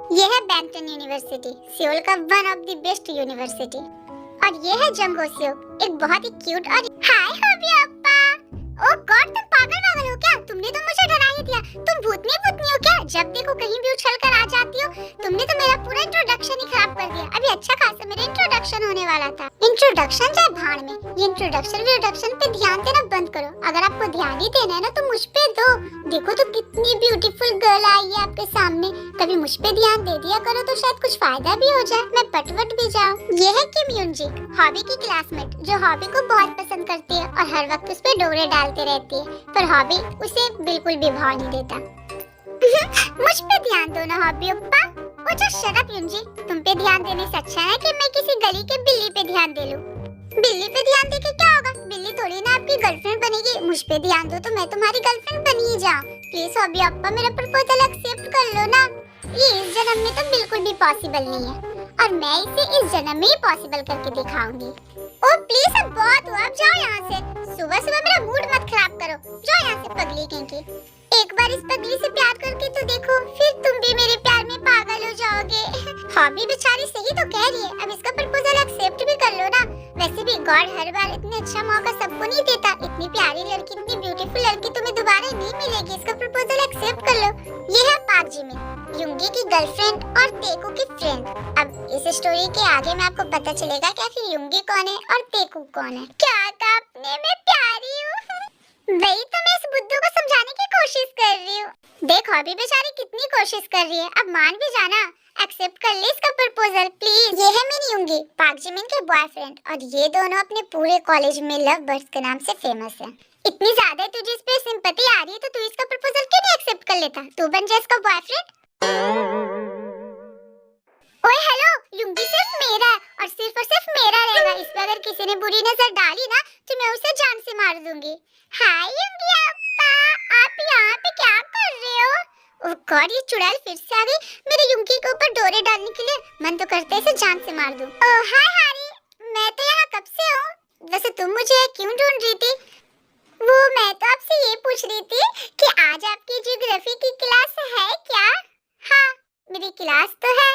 ये है Bangtan university, Seoul का one of the best university. और ये है जंगोसियोक, एक बहुत ही क्यूट और हाय हॉबी अप्पा। ओ गॉड, तुम पागल हो क्या? तुमने तो मुझे डरा ही दिया। तुम भूतनी हो क्या? जब देखो कहीं भी उछल कर आ जाती हो। तुमने तो मेरा पूरा इंट्रोडक्शन ही खराब कर दिया। अभी अच्छा खासा मेरा इंट्रोडक्शन होने वाला था। इंट्रोडक्शन जाए भाड़ में। ये इंट्रोडक्शन पे ध्यान देना बंद करो। अगर आपको ध्यान ही देना है ना तो मुझ पे दो। देखो तो कितनी ब्यूटीफुल गर्ल आई है आपके सामने। कभी मुझ पे ध्यान दे दिया करो तो शायद कुछ फायदा भी हो जाए, मैं पटवट भी जाऊं। ये है किम यूनजी, हॉबी की क्लासमेट, जो हॉबी को बहुत पसंद करती है और हर वक्त उस पे डोरे डालते रहती है, पर हॉबी उसे बिल्कुल भी भाव नहीं देता। मुझ पे ध्यान दो ना हॉबी अप्पा। ओ जस्ट शट अप यूनजी, तुम पे ध्यान देने से अच्छा है कि मैं किसी गली के बिल्ली पे ध्यान दे लूं। बिल्ली पे ध्यान देके क्या होगा? बिल्ली थोड़ी ना आपकी गर्लफ्रेंड बनेगी। मुझ पे ध्यान दो तो मैं तुम्हारी गर्लफ्रेंड बन ही जाऊं। प्लीज हॉबी अप्पा, मेरा प्रपोजल एक्सेप्ट कर लो ना। ये इस जन्म में तो बिल्कुल भी पॉसिबल नहीं है और मैं इसे इस जन्म में ही पॉसिबल करके दिखाऊंगी। ओ प्लीज, अब बहुत हुआ, अब जाओ यहाँ से। सुबह सुबह मेरा मूड मत खराब करो। जाओ यहाँ से पगली कहीं। एक बार इस पगली से प्यार करके तो देखो, फिर तुम भी मेरे प्यार में पागल हो जाओगे। हॉबी बेचारी सही तो कह रही है, अब इसका प्रपोजल एक्सेप्ट भी कर लो ना। वैसे भी गॉड हर बार इतने अच्छा मौका सबको नहीं देता। इतनी प्यारी लड़की, इतनी ब्यूटीफुल लड़की तुम्हें दोबारा नहीं मिलेगी। इसका प्रपोजल एक्सेप्ट कर लो। ये है पाक जिमिन, युंगी की गर्लफ्रेंड और तेकू की फ्रेंड। अब इस स्टोरी के आगे में आपको पता चलेगा कि आखिर युंगी कौन है और तेकू कौन है। क्या कहा आपने? मैं प्यारी हूँ। वही तो मैं इस बुद्धू को समझाने की कोशिश कर रही हूँ। देख हॉबी बेचारी कितनी कोशिश कर रही है, अब मान भी जाना। एक्सेप्ट कर ले इसका प्रपोजल प्लीज। ये है मेरी युंगी, पाक जिमिन के बॉयफ्रेंड, और ये दोनों अपने पूरे कॉलेज में लव बर्ड्स के नाम से फेमस है। इतनी ज्यादा तुझे इस पे सिंपैथी आ रही है तो तू इसका प्रपोजल क्यों नहीं एक्सेप्ट कर लेता? तू बन जा इसका बॉयफ्रेंड। ओए हेलो, युंगी सिर्फ मेरा है और सिर्फ मेरा रहेगा। इस पे अगर किसी ने बुरी नजर डाली ना तो मैं उसे जान से मार दूंगी। हाय युंगी अप्पा, आप यहाँ पे क्या कर रहे हो? ओह गॉड, ये चुड़ैल फिर से आ गई मेरे युंगी के ऊपर डोरे डालने के लिए। मन तो करता है इसे जान से मार दूं। ओह हाय हारी, मैं तो यहाँ कब से हूँ। वैसे तुम मुझे क्यों ढूंढ रही थी? वो मैं तो आपसे ये पूछ रही थी कि आज आपकी ज्योग्राफी की क्लास है क्या? हाँ, मेरी क्लास तो है।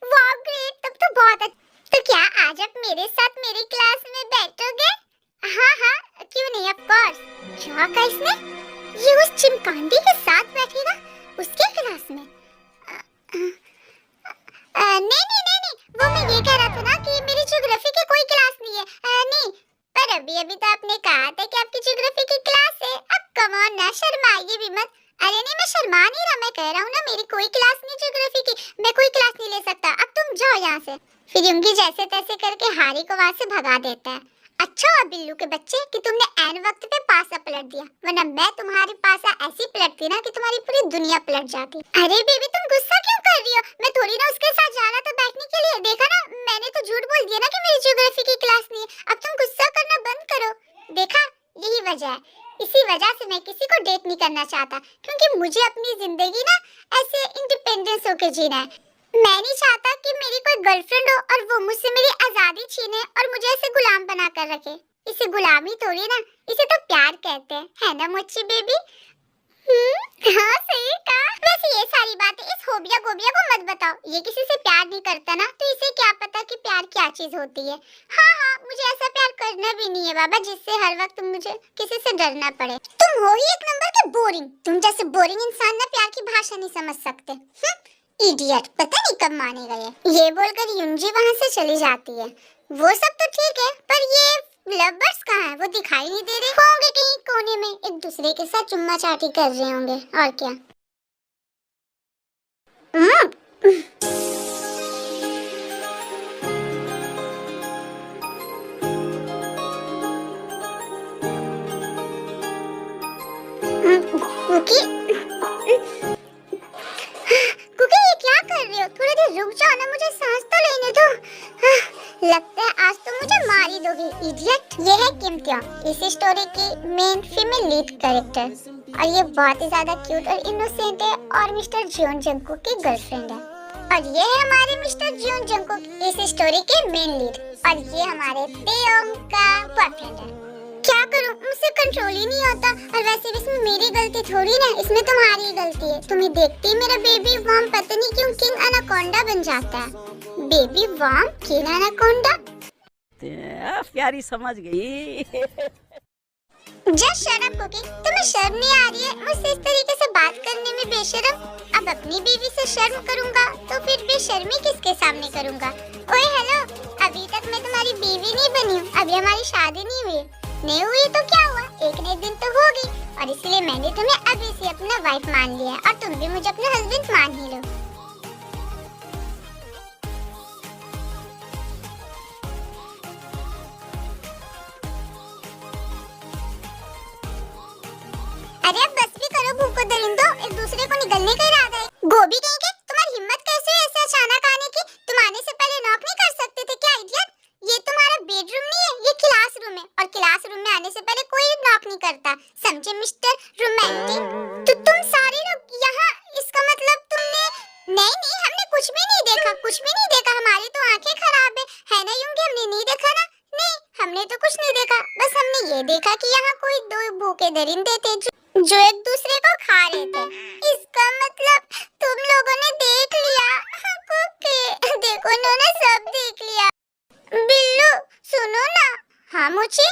वाह ग्रेट, तब तो बहुत अच्छा। तो क्या आज आप मेरे साथ मेरी क्लास में बैठोगे? हाँ, क्यों नहीं, ऑफ कोर्स। क्या कहा इसने? ये उस चिमकांडी के साथ बैठेगा उसके क्लास में? नहीं, वो मैं ये कह रहा था ना कि मेरी ज्योग्राफी की कोई क्लास नहीं है। नहीं, पर अभी तो आपने कहा था कि आपकी ज्योग्राफी की क्लास है। अब कम ऑन ना, शर्माइए भी मत। अरे नहीं, मैं शर्मा नहीं रहा, मैं कह रहा हूँ ना मेरी कोई क्लास नहीं ज्योग्राफी की, मैं कोई क्लास नहीं ले सकता। अब तुम जाओ यहाँ से। फिर युंगी जैसे तैसे करके हारी को वहाँ से भगा देता है। अच्छा हुआ बिल्लू के बच्चे कि तुमने ऐन वक्त पे पासा पलट दिया, वरना मैं तुम्हारी पासा ऐसी पलटती ना कि तुम्हारी पूरी दुनिया पलट जाती। अरे बेबी, तुम गुस्सा क्यों कर रही हो? मैं थोड़ी ना उसके साथ जा रहा था बैठने के लिए। देखा ना, मैंने तो झूठ बोल दिया ना कि मेरी ज्योग्राफी की क्लास नहीं है। अब तुम गुस्सा करना बंद करो। देखा, यही वजह है, इसी वजह से मैं किसी को डेट नहीं करना चाहता, क्योंकि मुझे अपनी जिंदगी ना ऐसे इंडिपेंडेंस होके जीना है। मैं नहीं चाहता कि मेरी कोई गर्लफ्रेंड हो और वो मुझसे मेरी आजादी छीने और मुझे ऐसे गुलाम बना कर रखे। इसे गुलामी थोड़ी ना, इसे तो प्यार कहते हैं, है ना मोची बेबी? हाँ सही कहा। वैसे ये सारी बातें इस होबिया गोबिया को मत बताओ। ये किसी से प्यार नहीं करता ना, तो इसे क्या पता कि प्यार क्या चीज होती है। हाँ, मुझे ऐसा प्यार करना भी नहीं है बाबा जिससे हर वक्त मुझे किसी से डरना पड़े। तुम हो ही एक नंबर के बोरिंग। तुम जैसे बोरिंग इंसान ना प्यार की भाषा नहीं समझ सकते। इडियट, पता नहीं कब मानेगा ये बोलकर युंजी वहाँ से चली जाती है। वो सब तो ठीक है, पर ये लवर्स कहाँ हैं? वो दिखाई नहीं दे रहे। होंगे कहीं कोने में एक दूसरे के साथ चुम्मा चाटी कर रहे होंगे, और क्या। कुकी, ये क्या कर रहे हो? थोड़ी देर रुक जाओ ना, मुझे सांस तो लेने दो। लगता है आज तो मुझे मार ही दोगी, इडियट। ये है किम त्यों, इस स्टोरी की मेन फीमेल लीड कैरेक्टर, और ये बहुत ही ज्यादा क्यूट और इनोसेंट है और मिस्टर जियोन जंगकुक की गर्लफ्रेंड है। और ये है हमारे मिस्टर जियोन जंगकुक, इस स्टोरी के मेन लीड, और ये हमारे तेयोंग का बॉयफ्रेंड है। क्या करूं, मुझसे कंट्रोल ही नहीं होता। और वैसे भी इसमें मेरी गलती थोड़ी ना, इसमें तुम्हारी ही गलती है। तुम्हें देखते ही मेरा बेबी वर्म पता नहीं क्यों किंग एनाकोंडा बन जाता है। बेबी वर्म किंग एनाकोंडा, प्यारी समझ गई। जस्ट शट अप कुकी, तुम्हें शर्म नहीं आ रही है मुझसे इस तरीके से बात करने में बेशर्म? अब अपनी बीवी से शर्म करूंगा तो फिर बेशर्मी किसके सामने करूंगा? ओए हेलो, अभी तक मैं तुम्हारी बीवी नहीं बनी हूँ, अभी हमारी शादी नहीं हुई। नहीं हुई तो क्या हुआ, एक न एक दिन तो होगी, और इसलिए मैंने तुम्हें अभी से अपना वाइफ मान लिया है, और तुम भी मुझे अपना हस्बैंड मान ही लो। अरे अब बस भी करो भूखो दरिंदो, एक दूसरे को निगलने का इरादा है। गोभी कहीं के, तुम्हारी हिम्मत कैसे हुई ऐसे अचानक आने की? तुम आने से पहले नॉक नहीं कर सकते थे क्या इडियट? ये तुम्हारा बेडरूम नहीं है, ये क्लासरूम है, और क्लासरूम में आने से पहले कोई नॉक नहीं करता, समझे मिस्टर रोमांटिक? तो तुम सारे लोग यहाँ, इसका मतलब तुमने? नहीं नहीं, हमने कुछ भी नहीं देखा, कुछ भी नहीं देखा, हमारी तो आंखें खराब है ना यूंगी, हमने नहीं देखा ना। नहीं, हमने तो कुछ नहीं देखा, बस हमने ये देखा कि यहाँ कोई दो भूखे दरिंदे थे जो एक दूसरे को खा रहे थे। इसका मतलब तुम लोगों ने देख लिया। कुकी देखो, उन्होंने सब देख लिया। बिल्लू सुनो ना। हाँ मुझे,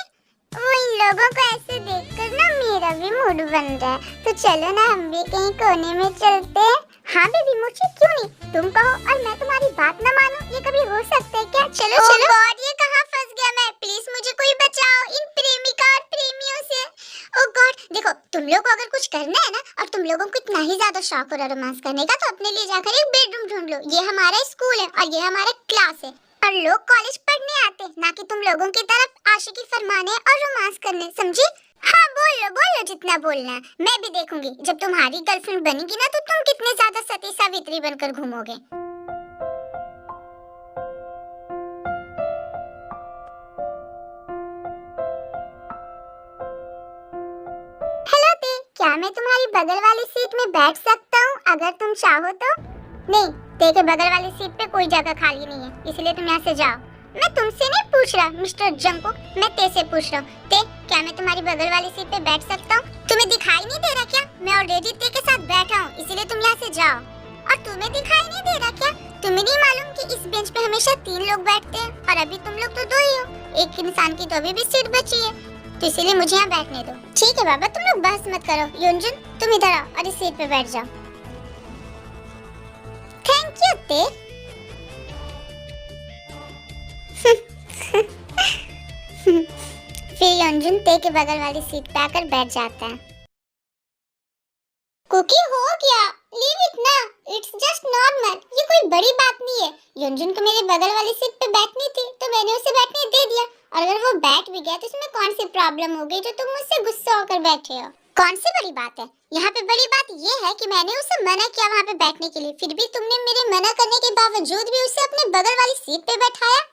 वो इन लोगों को ऐसे देखकर ना मेरा भी मूड बन रहा है, तो चलो ना हम भी कहीं कोने में चलते हैं। हाँ बेबी मुझे, क्यों नहीं, तुम कहो और मैं तुम्हारी बात ना मानूं, ये कभी हो सकता है क्या? चलो चलो। गॉड, ये कहाँ फंस गया मैं, प्लीज मुझे कोई बचाओ इन प्रेमिका और प्रेमियों से। ओ गॉड, देखो तुम लोग को अगर कुछ करना है ना, और तुम लोगों को इतना ही ज्यादा शौक हो रहा रोमांस करने का, तो अपने लिए जाकर एक बेडरूम ढूंढ लो। ये हमारा स्कूल है और ये हमारा क्लास है, और लोग कॉलेज पढ़ने आते, ना कि तुम लोगों की तरफ आशिकी फरमाने और रोमांस करने, समझी? हाँ बोलो जितना बोलना है, मैं भी देखूंगी जब तुम्हारी गर्लफ्रेंड बनेगी ना, तो तुम कितने ज्यादा सती सावित्री बनकर घूमोगे। हेलो ते, क्या मैं तुम्हारी बगल वाली सीट में बैठ सकता हूँ अगर तुम चाहो तो? नहीं, ते के बगल वाली सीट पे कोई जगह खाली नहीं है, इसलिए तुम यहाँ से जाओ। मैं तुमसे नहीं पूछ रहा मिस्टर जंको, मैं ते से पूछ रहा हूँ। ते, क्या मैं तुम्हारी बगल वाली सीट पे बैठ सकता हूँ? तुम्हें दिखाई नहीं दे रहा क्या? मैं ऑलरेडी ते के साथ बैठा हूँ, इसीलिए तुम यहाँ से जाओ। और तुम्हें दिखाई नहीं दे रहा क्या? तुम्हें नहीं मालूम कि इस बेंच पे हमेशा 3 लोग बैठते हैं, और अभी तुम लोग तो 2 ही हो, एक इंसान की तो अभी भी सीट बची है, तो इसीलिए मुझे यहाँ बैठने दो। ठीक है बाबा, तुम लोग बहस मत करो। योंजुन तुम इधर आओ और इस सीट पे बैठ जाओ। थैंक यू ते। फिर योंजुन ते के बगल वाली सीट पे आकर बैठ जाता है। कुकी हो गया, लीव इट ना, इट्स जस्ट नॉर्मल, ये कोई बड़ी बात नहीं है। योंजुन को मेरे बगल वाली सीट पे बैठनी थी, तो मैंने उसे बैठने दे दिया, और अगर वो बैठ भी गया तो इसमें कौन सी प्रॉब्लम हो गई जो तुम मुझसे गुस्सा होकर बैठे हो? कौन सी बड़ी बात है? यहाँ पे बड़ी बात ये है कि मैंने उसे मना किया वहाँ पे बैठने के लिए, फिर भी तुमने मेरे मना करने के बावजूद भी उसे अपने बगल वाली सीट पे बैठाया।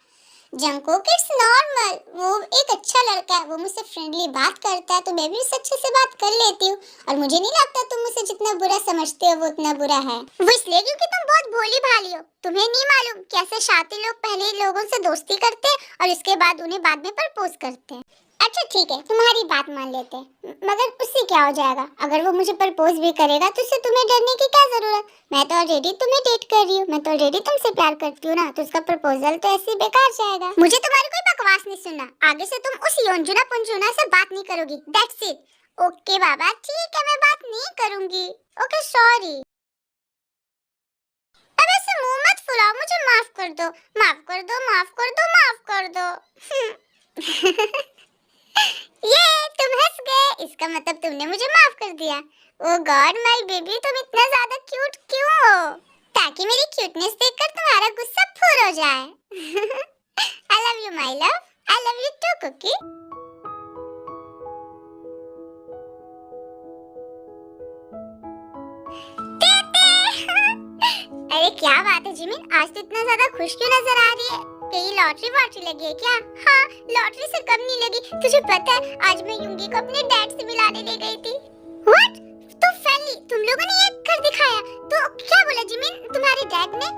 जंकोक, इट्स नॉर्मल, वो एक अच्छा लड़का है, वो मुझसे फ्रेंडली बात करता है, तो मैं भी उससे अच्छे से बात कर लेती हूँ, और मुझे नहीं लगता तुम मुझे जितना बुरा समझते हो वो उतना बुरा है। वो इसलिए क्योंकि तुम बहुत भोली भाली हो। तुम्हें नहीं मालूम कैसे शातिर लोग पहले लोगों से दोस्ती करते हैं और इसके बाद उन्हें बाद में प्रपोज करते हैं। अच्छा ठीक है, तुम्हारी बात मान लेते हैं, मगर उससे क्या हो जाएगा? अगर वो मुझे प्रपोज भी करेगा तो उससे तुम्हें डरने की क्या जरूरत? मैं तो ऑलरेडी तुम्हें डेट कर रही हूँ, मैं तो ऑलरेडी तुमसे प्यार करती हूँ ना, तो उसका प्रपोजल तो ऐसे ही बेकार जाएगा। मुझे तुम्हारी कोई बकवास नहीं सुनना, आगे से तुम उस योंजुना पुंजुना से बात नहीं करोगी, दैट्स इट। ओके बाबा, ठीक है, मैं बात नहीं करूंगी। Okay sorry. अब ऐसे मुंह मत फुलाओ, मुझे माफ कर दो, माफ कर दो, माफ कर दो, माफ कर दो। ये तुम हंस गए, इसका मतलब तुमने मुझे माफ कर दिया। ओह गॉड माय बेबी, तुम इतना ज्यादा क्यूट क्यों हो? ताकि मेरी क्यूटनेस देखकर तुम्हारा गुस्सा फूर हो जाए। I love you my love, I love you too cookie. अरे क्या बात है जिमिन, आज तो इतना ज्यादा खुश क्यों नजर आ रही है? कहीं लॉटरी वॉटरी लगी है क्या? हाँ, लॉटरी से कम नहीं लगी। तुझे पता है आज मैं युंगी को अपने डैड से मिलाने ले गई थी। व्हाट? तो फैली, तुम लोगों ने ये कर दिखाया। तो क्या बोला जिमिन तुम्हारे डैड ने?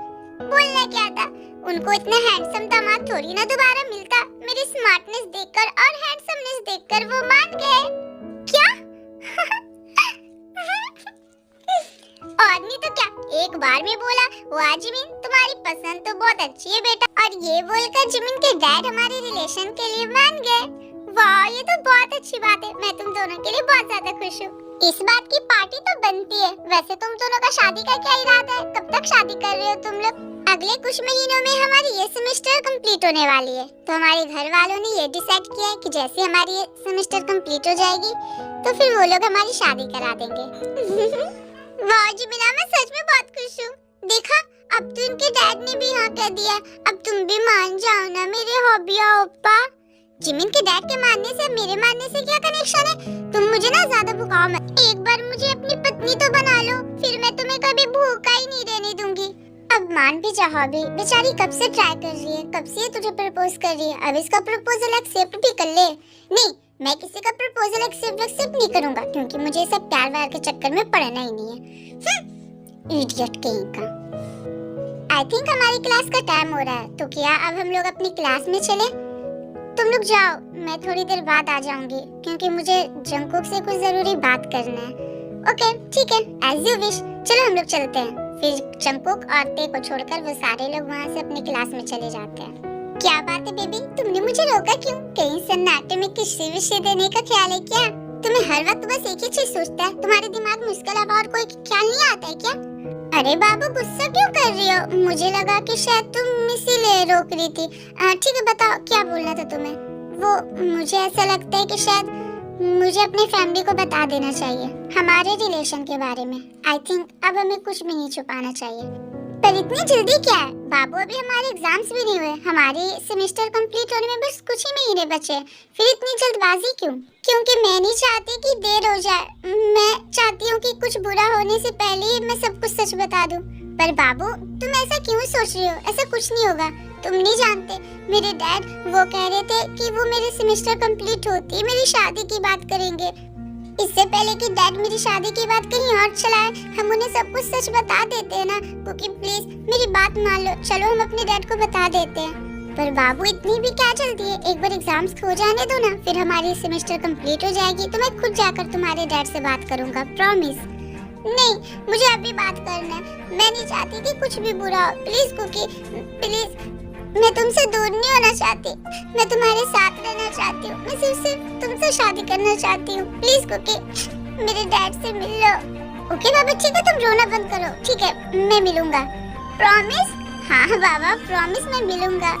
बोलना क्या था, उनको इतना हैंडसम दामाद थोड़ी ना दोबारा मिलता। मेरे स्मार्टनेस देखकर और हैंडसमनेस देखकर वो मान गए। क्या? और नहीं तो क्या, एक बार में बोला, वाह जिमिन तुम्हारी पसंद तो बहुत अच्छी है बेटा। और ये बोलकर जिमिन के डैड हमारे रिलेशन के लिए मान गए। वाह, ये तो बहुत अच्छी बात है। मैं तुम दोनों के लिए बहुत ज्यादा खुश हूँ। इस बात की पार्टी तो बनती है। वैसे तुम दोनों का शादी का क्या इरादा है? कब तक शादी कर रहे हो तुम लोग? अगले कुछ महीनों में हमारी ये सेमेस्टर कंप्लीट होने वाली है, तो हमारे घर वालों ने ये डिसाइड किया है कि जैसे हमारी ये सेमेस्टर कंप्लीट हो जाएगी तो फिर वो लोग हमारी शादी करा देंगे। वाह जिमिना, मैं सच में बहुत खुश हूँ। देखा, अब तो इनके डैड ने भी हाँ कह दिया। अब तुम भी मान जाओ ना मेरे हॉबिया ओप्पा। जिमिन के डैड के मानने से मेरे मानने से क्या कनेक्शन है? तुम मुझे ना ज्यादा भुकाओ मत। एक बार मुझे अपनी पत्नी तो बना लो, फिर मैं तुम्हें कभी भूखा ही नहीं रहने दूंगी। अब मान भी जा हॉबी, बेचारी कब से ट्राई कर रही है, कब से तुझे प्रपोज कर रही है। अब इसका प्रपोजल एक्सेप्ट भी कर ले। नहीं, मैं किसी का प्रपोजल एक्सेप्ट नहीं करूंगा, क्योंकि मुझे सब प्यार व्यार के चक्कर में पड़ना ही नहीं है। इडियट कहीं का। आई थिंक हमारी क्लास का टाइम हो रहा है, तो क्या अब हम लोग अपनी क्लास में चले? तुम लोग जाओ, मैं थोड़ी देर बाद आ जाऊंगी, क्योंकि मुझे जंगकुक से कुछ जरूरी बात करना है। ओके ठीक है, एज यू विश। चलो हम लोग चलते हैं। फिर जंगकुक और ते को छोड़कर वो सारे लोग वहाँ से अपनी क्लास में चले जाते हैं। क्या बात है बेबी, तुमने मुझे रोका क्यों? कहीं सन्नाटे में किसी विषय देने का ख्याल है क्या? तुम्हें हर वक्त बस एक ही चीज सोचता है, तुम्हारे दिमाग में इसके अलावा और कोई ख्याल नहीं आता है क्या? अरे बाबू, गुस्सा क्यों कर रही हो? मुझे लगा कि शायद तुम इसीलिए रोक रही थी। ठीक है, बताओ क्या बोलना था तुम्हें? वो मुझे ऐसा लगता है कि शायद मुझे अपनी फैमिली को बता देना चाहिए हमारे रिलेशन के बारे में। आई थिंक अब हमें कुछ भी नहीं छुपाना चाहिए। पर इतनी जल्दी क्या है बाबू? अभी हमारे एग्जाम्स भी नहीं हुए, हमारे सेमेस्टर कंप्लीट होने में बस कुछ ही महीने बचे। फिर इतनी जल्दबाजी क्यों? क्योंकि मैं नहीं चाहती कि देर हो जाए। मैं चाहती हूँ कि कुछ बुरा होने से पहले ही मैं सब कुछ सच बता दूं। पर बाबू, तुम ऐसा क्यों सोच रही हो? ऐसा कुछ नहीं होगा। तुम नहीं जानते, मेरे डैड वो कह रहे थे कि वो मेरे सेमेस्टर कंप्लीट होते ही मेरी शादी की बात करेंगे। इससे पहले कि डैड मेरी शादी की बात कहीं और चलाए, हम उन्हें सब कुछ सच बता देते हैं ना। क्योंकि प्लीज मेरी बात मान लो, चलो हम अपने डैड को बता देते हैं। पर बाबू, इतनी भी क्या जल्दी है? एक बार एग्जाम्स हो जाने दो ना, फिर हमारी सेमेस्टर कंप्लीट हो जाएगी तो मैं खुद जाकर तुम्हारे डैड से बात करूंगा, प्रॉमिस। नहीं, मुझे अभी बात करना है। मैं नहीं चाहती कि कुछ भी बुरा हो। प्लीज कुकी, प्लीज, मैं तुमसे दूर नहीं होना चाहती। मैं तुम्हारे साथ रहना चाहती हूँ। मैं सिर्फ तुमसे शादी करना चाहती हूँ। प्लीज कुकी, मेरे डैड से मिल लो। ओके बाबा, ठीक है, तुम रोना बंद करो। ठीक है, मैं मिलूंगा, प्रॉमिस। हाँ बाबा, प्रॉमिस, मैं मिलूंगा।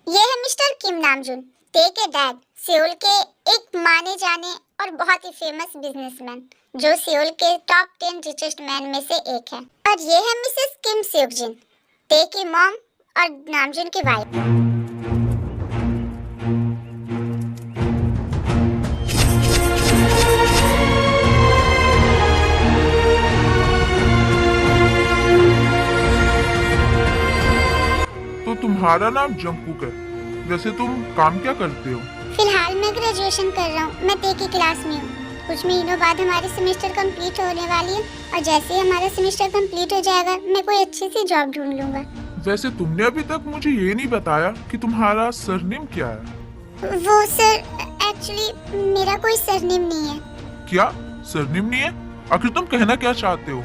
ये है मिस्टर किम नामजून, ते के डैड, सेउल के एक माने जाने और बहुत ही फेमस बिजनेसमैन, जो सेउल के टॉप 10 रिचेस्ट मैन में से एक है। और ये है मिसेस किम सेउक जिन, ते की मॉम और नामजून की वाइफ। तो तुम्हारा नाम जंगकुक है। वैसे तुम काम क्या करते हो? फिलहाल मैं ग्रेजुएशन कर रहा हूँ। मैं ते की क्लास में हूँ। कुछ महीनों बाद हमारी सेमेस्टर कंप्लीट होने वाली है, और जैसे ही हमारा सेमेस्टर कंप्लीट हो जाएगा मैं कोई अच्छी सी जॉब ढूंढ लूंगा। वैसे तुमने अभी तक मुझे ये नहीं बताया कि तुम्हारा सरनेम क्या है। वो सर, एक्चुअली मेरा कोई सरनेम नहीं है। क्या सरनेम नहीं है? आखिर तुम कहना क्या चाहते हो?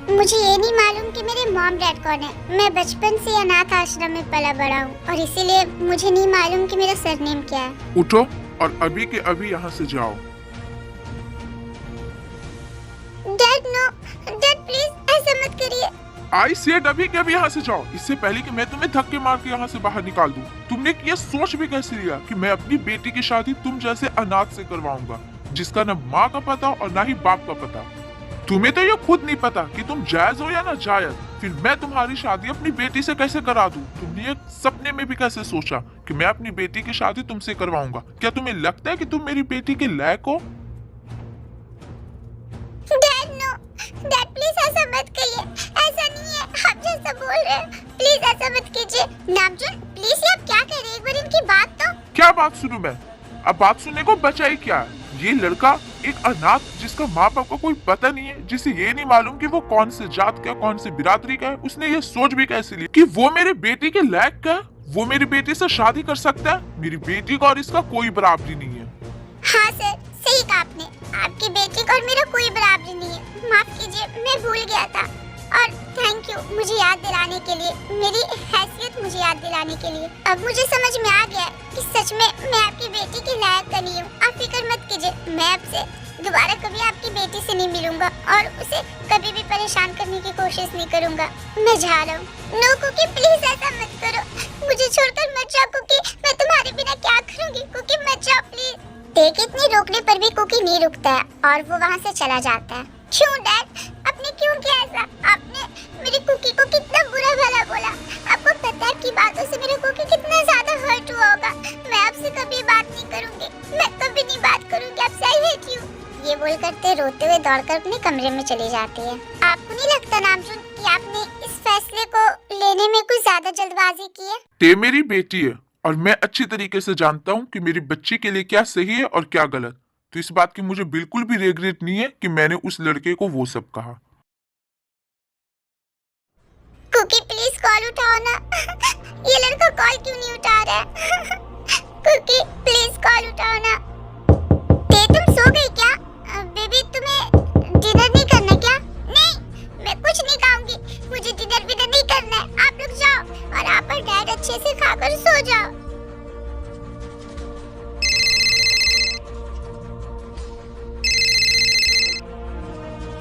मुझे ये नहीं मालूम कि मेरे मॉम डैड कौन है। मैं बचपन से अनाथ आश्रम में पला बड़ा हूँ, और इसीलिए मुझे नहीं मालूम कि मेरा सरनेम क्या है। उठो और अभी के अभी यहाँ से जाओ। डैड नो, डैड प्लीज ऐसा मत करिए। आई सेड अभी के अभी यहाँ से जाओ, इससे पहले कि मैं तुम्हें धक्के मार के यहाँ से बाहर निकाल दूँ। तुमने ये सोच भी कैसे लिया कि मैं अपनी बेटी की शादी तुम जैसे अनाथ से करवाऊंगा, जिसका न माँ का पता और न ही बाप का पता। तुम्हें तो ये खुद नहीं पता कि तुम जायज हो या ना जायज। फिर मैं तुम्हारी शादी अपनी बेटी से कैसे करा दूं? तुमने एक सपने में भी कैसे सोचा कि मैं अपनी बेटी की शादी तुमसे करवाऊंगा? क्या तुम्हें लगता है कि तुम मेरी बेटी के लायक हो? डैड नो, डैड प्लीज ऐसा मत कहिए। ऐसा नहीं है, आप जैसा बोल रहे हैं। प्लीज ऐसा मत कीजिए। नामजून, प्लीज ये आप क्या कह रहे हैं? एक बार इनकी बात तो। क्या बात सुनूं मैं? अब बात सुनने को बचा ही क्या है? ये लड़का एक अनाथ जिसका माँ बाप का कोई पता नहीं है, जिसे ये नहीं मालूम कि वो कौन से जात का कौन से बिरादरी का है, उसने ये सोच भी कैसे ली कि वो मेरी बेटी के लायक का है, वो मेरी बेटी से शादी कर सकता है। मेरी बेटी का और इसका कोई बराबरी नहीं है। हाँ सर, सही कहा आपने। आपकी बेटी का और मेरा कोई बराबरी नहीं है। माफ कीजिए, मैं भूल गया था। और थैंक यू मुझे याद दिलाने के लिए, मेरी हैसियत मुझे याद दिलाने के लिए। अब मुझे समझ में आ गया कि सच में मैं आपकी बेटी के लायक का नहीं हूँ। आप फिक्र मत कीजिए, मैं आपसे दोबारा कभी आपकी बेटी से नहीं मिलूंगा और उसे कभी भी परेशान करने की कोशिश नहीं करूंगा। मैं जा रहा हूँ। नो कुकी, प्लीज ऐसा मत करो, मुझे छोड़कर मत जाओ कुकी। मैं तुम्हारे बिना क्या करूंगी कुकी, मत जाओ प्लीज। देख, इतनी रोकने पर भी कुकी नहीं रुकता है और वो वहाँ से चला जाता है। क्यों डैड, आपने क्यों किया ऐसा? आपने मेरी कुकी को कितना बुरा भला बोला। आपको पता है कि बातों से मेरे कुकी कितना ज्यादा हर्ट हुआ होगा। मैं आपसे कभी बात नहीं करूंगी, मैं कभी नहीं बात करूंगी आपसे। I hate you. ये बोल करते रोते हुए दौड़कर अपने कमरे में चली जाती है। आपको नहीं लगता नामजुन कि आपने इस फैसले को लेने में कुछ ज्यादा जल्दबाजी की है? ते मेरी बेटी है और मैं अच्छी तरीके से जानता हूँ कि मेरी बच्ची के लिए क्या सही है और क्या गलत। तो इस बात की मुझे बिल्कुल भी रिग्रेट नहीं है कि मैंने उस लड़के को वो सब कहा। कुकी प्लीज कॉल उठाओ ना। ये लड़का कॉल क्यों नहीं उठा रहा है? कुकी प्लीज कॉल उठाओ ना। ते तुम सो गई क्या? बेबी तुम्हें डिनर नहीं करना क्या? नहीं, मैं कुछ नहीं खाऊंगी, मुझे डिनर विनर नहीं करना है। आप लोग जाओ और आप और डैड अच्छे से खाकर सो जाओ।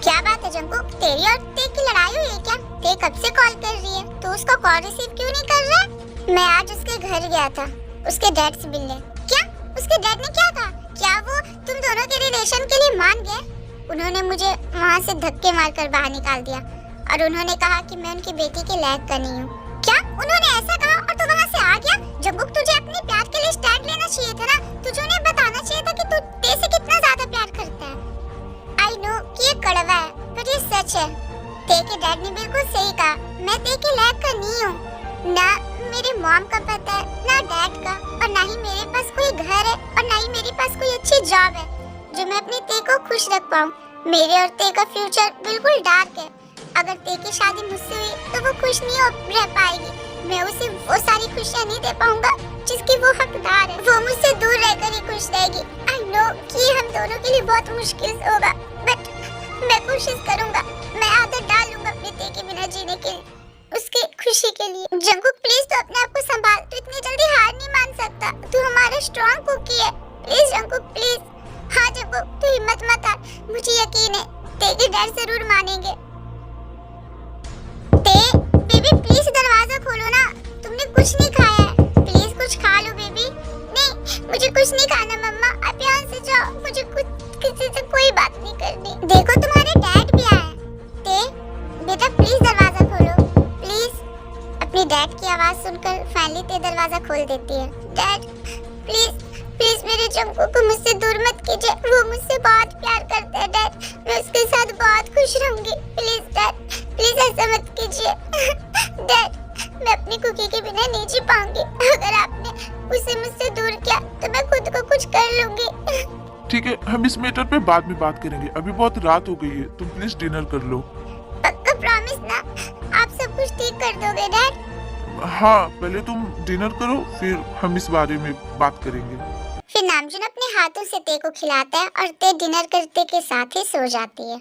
क्या बात है जंकुक, तेरी और ते की लड़ाई हुई है क्या? ते कब से कॉल कर रही है, तो उसका कॉल रिसीव क्यों नहीं कर रहा है? मैं आज उसके घर गया था उसके डैड से मिलने। क्या उसके डैड ने क्या कहा? क्या वो तुम दोनों के रिलेशन के लिए मान गए? उन्होंने मुझे वहाँ से धक्के मारकर बाहर निकाल दिया और उन्होंने कहा कि मैं उनकी बेटी के लायक का नहीं हूँ। क्या उन्होंने ऐसा कहा और तू वहाँ से आ गया? जंकुक, तुझे अपने प्यार के लिए स्टैंड लेना चाहिए था ना। तुझे उन्हें बताना चाहिए था कि तू ते से कितना ज्यादा प्यार करता है। आई नो कि ये कड़वा है, पर ये सच है। ते के डैड ने बिल्कुल सही कहा, मैं ते के लायक का नहीं हूँ। ना मेरे मॉम का पता है, ना डैड का, और ना ही मेरे पास कोई घर है और ना ही मेरे पास कोई अच्छी जॉब है जो मैं अपने ते को खुश रख पाऊँ। मेरे और ते का फ्यूचर बिल्कुल डार्क है। अगर ते की शादी मुझसे हुई तो वो खुश नहीं रह पाएगी। मैं उसे वो सारी खुशियाँ नहीं दे पाऊंगा जिसकी वो हकदार है। वो मुझसे दूर रहकर ही खुश रहेगी। आई नो कि हम दोनों के लिए बहुत मुश्किल होगा, बट मैं कोशिश करूंगा। मैं आदत डाल लूंगा अपने ते के बिना जीने की, उसकी खुशी के लिए। जंकुक प्लीज, तो अपने आप को संभाल, तू इतनी जल्दी हार नहीं मान सकता। तू हमारा स्ट्रॉन्ग कुकी है। Please Jungkook please. हाँ जंकुक, तू हिम्मत मत हार, मुझे यकीन है ते के डैड जरूर मानेंगे। ते बेबी प्लीज दरवाजा खोलो ना, तुमने कुछ नहीं खाया है, प्लीज कुछ खा लो बेबी। नहीं मुझे कुछ नहीं खाना मम्मा, आप यहाँ से जाओ, मुझे कुछ किसी से कोई बात नहीं करनी। देखो तुम्हारे डैड भी आए। ते बेटा प्लीज दरवाजा खोलो प्लीज। अपनी डैड की आवाज सुनकर फाइनली ते दरवाजा खोल देती है। डैड प्लीज प्लीज मेरे जंकुक को मुझसे दूर मत कीजिए, वो मुझसे बहुत प्यार करता है डैड, मैं उसके साथ बहुत खुश रहूंगी। प्लीज डैड, प्लीज ऐसा मत कीजिए। डैड मैं अपनी कुकी के बिना नहीं जी पाऊंगी। अगर आपने उसे मुझसे दूर किया तो मैं खुद को कुछ कर लूंगी। ठीक है, हम इस मैटर पे बाद में बात करेंगे, अभी बहुत रात हो गई है, तुम प्लीज डिनर कर लो। पक्का प्रॉमिस ना, आप सब कुछ ठीक कर दोगे डैड? हाँ, पहले तुम डिनर करो, फिर हम इस बारे में बात करेंगे। फिर नामजुन अपने हाथों से ते को खिलाता है और ते डिनर करते के साथ ही सो जाती है।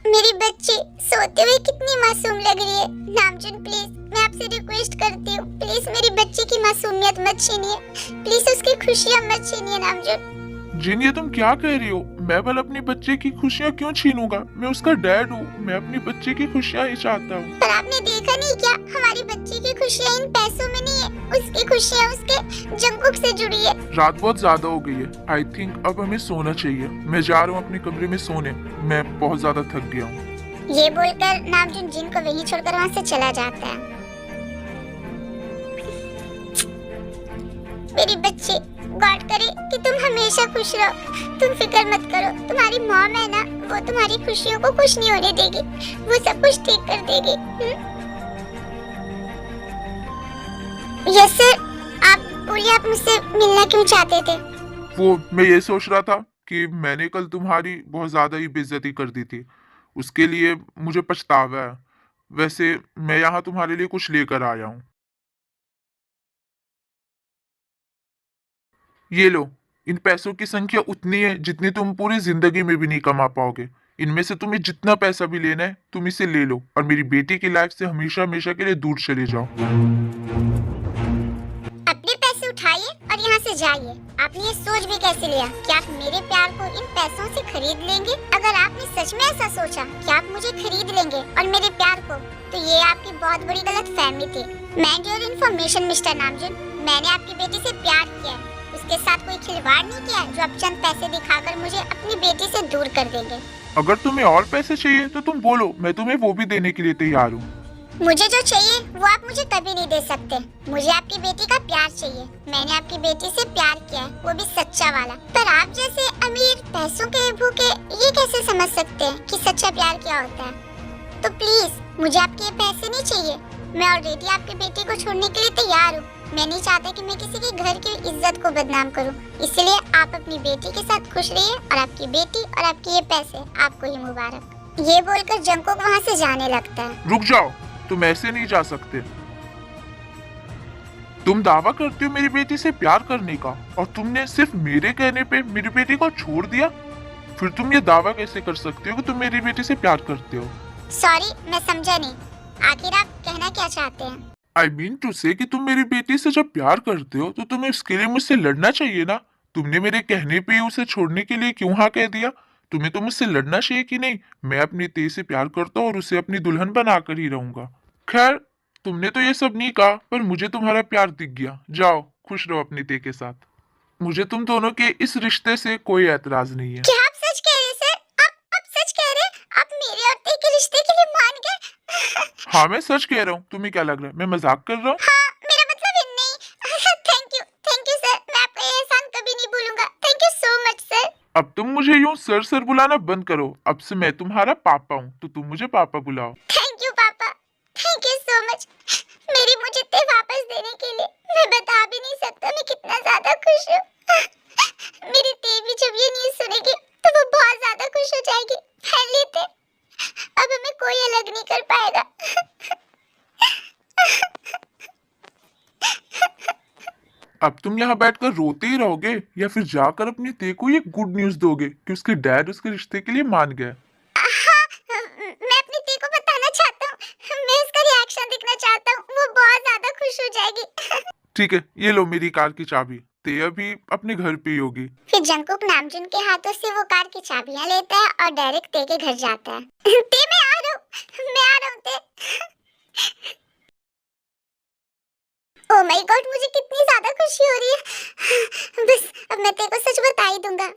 मेरी बच्ची सोते हुए कितनी मासूम लग रही है। नामजुन प्लीज, मैं आपसे रिक्वेस्ट करती हूँ, प्लीज मेरी बच्ची की मासूमियत मत छीनिए, प्लीज उसकी खुशियाँ मत छीनिए नामजुन। जिन, ये तुम क्या कह रही हो? मैं भला अपनी बच्चे की खुशियाँ क्यों छीनूंगा? मैं उसका डैड हूँ, मैं अपनी बच्चे की खुशियाँ ही चाहता हूँ। पर आपने देखा नहीं क्या, हमारी बच्ची की खुशियाँ इन पैसों में नहीं है, उसकी खुशियाँ उसके जंकुक से जुड़ी है। रात बहुत ज्यादा हो गई है, आई थिंक अब हमें सोना चाहिए। मैं जा रहा हूँ अपने कमरे में सोने, मैं बहुत ज्यादा थक गया हूँ। ये बोलकर नामजुन जिन को वहीं छोड़कर वहाँ से चला जाता है। मेरी बच्ची, गॉड करे कि तुम हमेशा खुश रहो, तुम फिक्र मत करो, तुम्हारी मॉम है ना, वो तुम्हारी खुशियों को कुछ नहीं होने देगी, वो सब कुछ ठीक कर देगी। यस सर, आप बोलिए, आप मुझसे मिलना क्यों चाहते थे? वो मैं ये सोच रहा था कि मैंने कल तुम्हारी बहुत ज्यादा ही बेइज्जती कर दी थी। उसके लिए मुझे पछतावा है। वैसे मैं यहाँ तुम्हारे लिए कुछ लेकर आया हूँ। ये लो। इन पैसों की संख्या उतनी है जितनी तुम पूरी जिंदगी में भी नहीं कमा पाओगे। इनमें से तुम्हें जितना पैसा भी लेना है तुम इसे ले लो और मेरी बेटी की लाइफ से हमेशा हमेशा के लिए दूर चले जाओ। अपने पैसे उठाइए और यहाँ से जाइए। आपने ये सोच भी कैसे लिया कि आप मेरे प्यार को इन पैसों से खरीद लेंगे? अगर आपने सच में ऐसा सोचा कि आप मुझे खरीद लेंगे और मेरे प्यार को, तो ये आपकी बहुत बड़ी गलत फहमी थी। मैं योर इन्फॉर्मेशन मिस्टर नामजुन, मैंने आपकी बेटी से प्यार किया है। उसके साथ कोई खिलवाड़ नहीं किया जो आप चंद पैसे दिखाकर मुझे अपनी बेटी से दूर कर देंगे। अगर तुम्हें और पैसे चाहिए तो तुम बोलो, मैं तुम्हें वो भी देने के लिए तैयार हूँ। मुझे जो चाहिए वो आप मुझे कभी नहीं दे सकते। मुझे आपकी बेटी का प्यार चाहिए। मैंने आपकी बेटी से प्यार किया है, वो भी सच्चा वाला। पर आप जैसे अमीर पैसों के भूखे ये कैसे समझ सकते हैं कि सच्चा प्यार क्या होता है? तो प्लीज मुझे आपके ये पैसे नहीं चाहिए। मैं ऑलरेडी आपकी बेटी को छोड़ने के लिए तैयार हूँ। मैं नहीं चाहता कि मैं किसी के घर की इज्जत को बदनाम करूं। इसलिए आप अपनी बेटी के साथ खुश रहिए और आपकी बेटी और आपके ये पैसे आपको ही मुबारक। ये बोलकर जंगकुक वहाँ से जाने लगता है। रुक जाओ, तुम ऐसे नहीं जा सकते। तुम दावा करती हो मेरी बेटी से प्यार करने का और तुमने सिर्फ मेरे कहने पे मेरी बेटी को छोड़ दिया। फिर तुम ये दावा कैसे कर सकते हो कि तुम मेरी बेटी से प्यार करते हो? सॉरी, मैं समझा नहीं। आखिर आप कहना क्या चाहते हैं? आई मीन टू से कि तुम मेरी बेटी से जब प्यार करते हो तो तुम्हें इसके लिए मुझसे लड़ना चाहिए ना। तुमने मेरे कहने पे ही उसे छोड़ने के लिए क्यों हाँ कह दिया? तुम्हें तो मुझसे लड़ना चाहिए कि नहीं? मैं अपनी ते से प्यार करता हूँ और उसे अपनी दुल्हन बनाकर ही रहूंगा। खैर, तुमने तो ये सब नहीं कहा, पर मुझे तुम्हारा प्यार दिख गया। जाओ, खुश रहो अपनी ते के साथ। मुझे तुम दोनों के इस रिश्ते से कोई एतराज नहीं है। क्या आप सच कह रहे हैं सर? आप सच कह रहे हैं? आप मेरे और ते के रिश्ते के लिए मान गए? हाँ, मैं सच कह रहा हूँ। तुम्हें क्या लग रहा है मैं मजाक कर रहा हूँ? हाँ, मेरा मतलब ये नहीं। Thank you sir. मैं आपका ये एहसान कभी नहीं भूलूंगा। Thank you so much sir. अब तुम मुझे यूं सर बुलाना बंद करो। अब से मैं तुम्हारा पापा हूँ, तो तुम मुझे पापा बुलाओ। थैंक यू पापा। Thank you so much. मेरी मुझे ते वापस देने के लिए मैं बता भी नहीं सकता मैं कितना ज्यादा खुश हूँ। मेरी ते भी जब ये न्यूज़ सुनेगी तो वो बहुत ज्यादा खुश हो जाएगी। पहले ते अब हमें कोई अलग नहीं कर पाएगा। अब तुम यहाँ बैठकर रोते ही रहोगे या फिर जाकर अपनी ते को ये गुड न्यूज दोगे कि उसके डैड उसके रिश्ते के लिए मान गए? हाँ, मैं अपनी ते को बताना चाहता हूँ। मैं उसका रिएक्शन देखना चाहता हूँ। वो बहुत ज्यादा खुश हो जाएगी। ठीक है, ये लो मेरी कार की चाबी। ते अभी अपने घर पे ही होगी। फिर जंगकुक नामजुन के हाथों से वो कार की चाबियां लेता है और डायरेक्ट ते के घर जाता है। ते मैं आ रहा हूँ ते। ओह माय गॉड, मुझे कितनी ज्यादा खुशी हो रही है। बस अब मैं ते को सच बता ही दूंगा।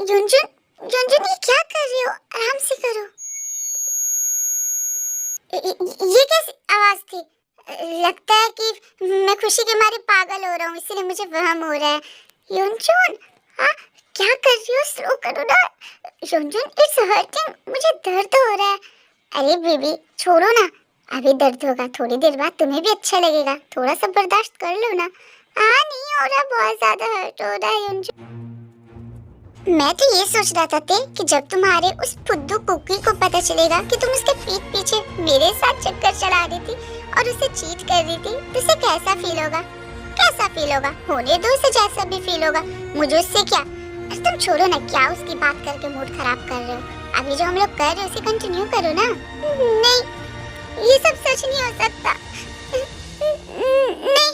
युनजुन ये क्या कर रही हो? आराम से करो। ये कैसी आवाज थी? लगता है कि मैं खुशी के मारे पागल हो रहा हूँ, इसलिए मुझे वहम हो रहा है। युनजुन, हाँ क्या कर रही हो? स्लो करो ना। युनजुन, इट्स हर्टिंग, मुझे दर्द हो रहा है। अरे बेबी छोड़ो ना, अभी दर्द होगा, थोड़ी देर बाद तुम्हें भी अच्छा लगेगा। थोड़ा सा बर्दाश्त कर लो ना। हाँ नहीं हो रहा, बहुत ज्यादा हर्ट हो रहा है युनजुन। मैं तो ये सोच रहा था कि जब तुम्हारे उस फुद्दू कुकी को पता चलेगा कि तुम उसके पीठ पीछे मेरे साथ चक्कर चला रही थी और उसे चीट कर रही थी, तो उसे कैसा फील होगा? कैसा फील होगा? होने दो उसे जैसा भी फील होगा, मुझे उससे क्या। अरे तुम छोड़ो ना, क्या उसकी बात करके मूड खराब कर रहे हो? अभी जो हम लोग कर रहे हैं उसे कंटिन्यू करो ना। नहीं, ये सब सच नहीं हो सकता। नहीं।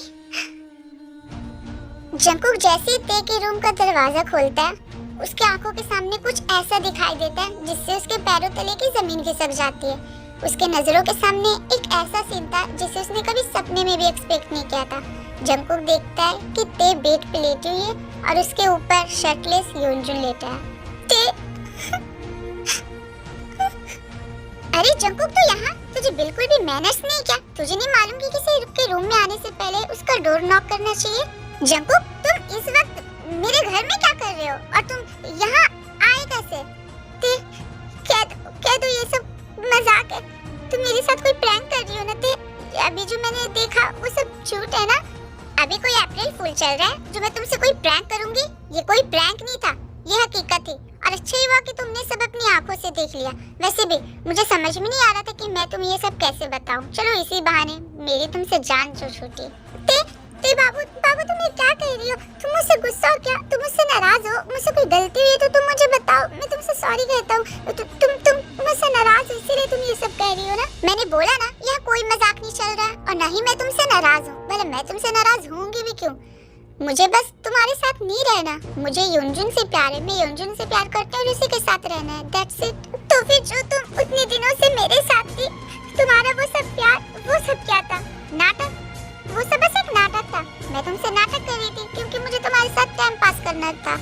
जंगकुक जैसे ही ते के रूम का दरवाजा खोलता है, उसके आंखों के सामने कुछ ऐसा दिखाई देता है जिससे उसके पैरों तले की जमीन खिसक जाती है। उसके नजरों के सामने एक ऐसा सीन था जिसे उसने कभी सपने में भी एक्सपेक्ट नहीं किया था। जंगकुक देखता है कि ते बेड पे लेटी हुई है और उसके ऊपर शर्टलेस युनजुन लेटा है। ते अरे जंगकुक, तो यहाँ तुझे बिल्कुल भी मैनर्स नहीं क्या? तुझे नहीं मालूम कि किसी के रूम में आने से पहले उसका डोर नॉक करना चाहिए? जंगकुक, तुम इस वक्त मेरे घर में क्या कर रहे हो और तुम यहाँ आए कैसे? कह दो ये सब मजाक है। तुम मेरे साथ कोई प्रैंक कर रही हो ना? अभी जो मैंने देखा वो सब झूठ है ना? अभी कोई अप्रैल फूल चल रहा है जो मैं तुमसे कोई प्रैंक करूंगी? ये कोई प्रैंक नहीं था, ये हकीकत थी। और अच्छा ही हुआ कि तुमने सब अपनी आंखों से देख लिया। वैसे भी मुझे समझ में नहीं आ रहा था कि मैं तुम्हें ये सब कैसे बताऊं। चलो इसी बहाने मेरी तुमसे जान जो छूटी। ते बाबू तुम ये क्या कह रही हो? तुम मुझसे गुस्सा हो क्या? तुम मुझसे नाराज हो? मुझसे कोई गलती हुई है तो तुम मुझे बताओ, मैं तुमसे सॉरी कहता हूँ। तुम मुझसे नाराज हो इसीलिए तुम ये सब कह रही हो ना? मैंने बोला ना, यह कोई मजाक नहीं चल रहा और ना ही मैं तुमसे नाराज हूँ। भले मैं तुमसे नाराज होंगी भी क्यों, मुझे बस तुम्हारे साथ नहीं रहना। मुझे युनजुन से प्यार है, मैं युनजुन से प्यार करती हूँ और उसी के साथ रहना है। That's it. तो फिर जो तुम उतने दिनों से मेरे साथ थी, तुम्हारा वो सब प्यार, वो सब क्या था? नाटक? वो सब बस एक नाटक था। मैं तुमसे नाटक कर रही थी क्योंकि मुझे तुम्हारे साथ टाइम पास करना था।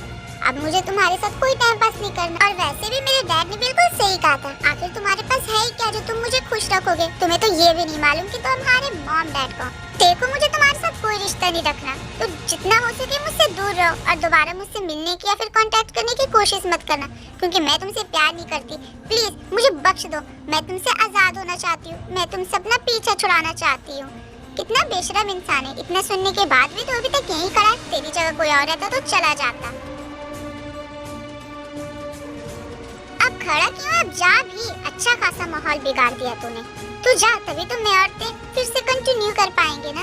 अब मुझे तुम्हारे साथ कोई टाइम पास नहीं करना। और वैसे भी मेरे डैड ने बिल्कुल सही कहा था, आखिर तुम्हारे पास है ही क्या जो तुम मुझे खुश रखोगे? तुम्हें तो ये भी नहीं मालूम कि तुम्हारे मॉम डैड को। देखो मुझे तुम्हारे साथ कोई रिश्ता नहीं रखना, तो जितना हो सके मुझसे दूर रहो और दोबारा मुझसे मिलने की या फिर कांटेक्ट करने की कोशिश मत करना, क्योंकि मैं तुमसे प्यार नहीं करती। प्लीज मुझे बख्श दो, मैं तुमसे आजाद होना चाहती हूँ। मैं तुमसे अपना पीछा छुड़ाना चाहती हूँ। कितना बेशरम इंसान है, इतना सुनने के बाद भी तो अभी तक यहीं खड़ा है। तेरी जगह कोई और रहता तो चला जाता। अब खड़ा क्यों है? अब जा भी। अच्छा खासा माहौल बिगाड़ दिया तूने। तू जा, तभी तो मैं और ते फिर से कंटिन्यू कर पाएंगे ना।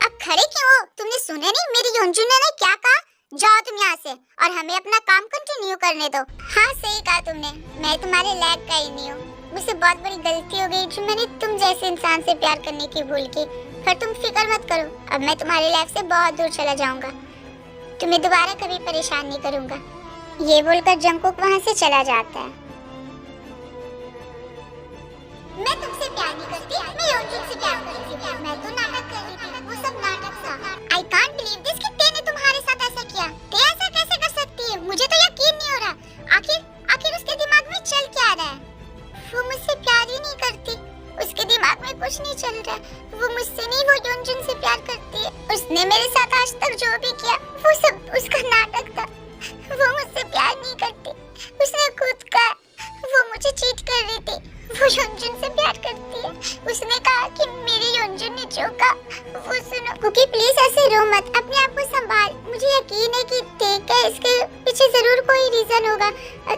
अब खड़े क्यों हो? तुमने सुना नहीं मेरी युनजुन ने क्या कहा? जाओ तुम यहाँ से और हमें अपना काम कंटिन्यू करने दो। हाँ सही कहा तुमने, मैं तुम्हारे लायक का ही नहीं हूँ। मुझसे बहुत बड़ी गलती हो गई जो मैंने तुम जैसे इंसान से प्यार करने की भूल की। पर तुम फिक्र मत करो, अब मैं तुम्हारी लाइफ से बहुत दूर चला जाऊंगा। तुम्हें दोबारा कभी परेशान नहीं करूंगा। ये बोलकर जंगकुक वहाँ से चला जाता है। मैं तुमसे प्यार नहीं करती, मैं युनजुन से प्यार करती हूँ। मैं तो नाटक कर रही थी, वो सब नाटक था। I can't believe this कि तेने तुम्हारे साथ ऐसा किया। ते ऐसा कैसे कर सकती है? मुझे तो यकीन नहीं हो रहा। आखिर उसके दिमाग में चल क्या रहा है? वो मुझसे प्यार ही नहीं करती, उसके दिमाग में कुछ नहीं चल रहा। वो मुझसे नहीं, वो युनजुन से प्यार करती है। उसने मेरे साथ आज तक जो भी किया वो सब उसका नाटक था। वो मुझसे प्यार नहीं करती, उसने खुद कहा। वो मुझे चीट कर रही थी, वो युनजुन से प्यार करती है। उसने कहा कि मेरी युनजुन ने जो कहा वो सुनो। कुकी प्लीज ऐसे रो मत, अपने आप को संभाल। मुझे यकीन है कि ठीक है, इसके पीछे जरूर कोई रीजन होगा।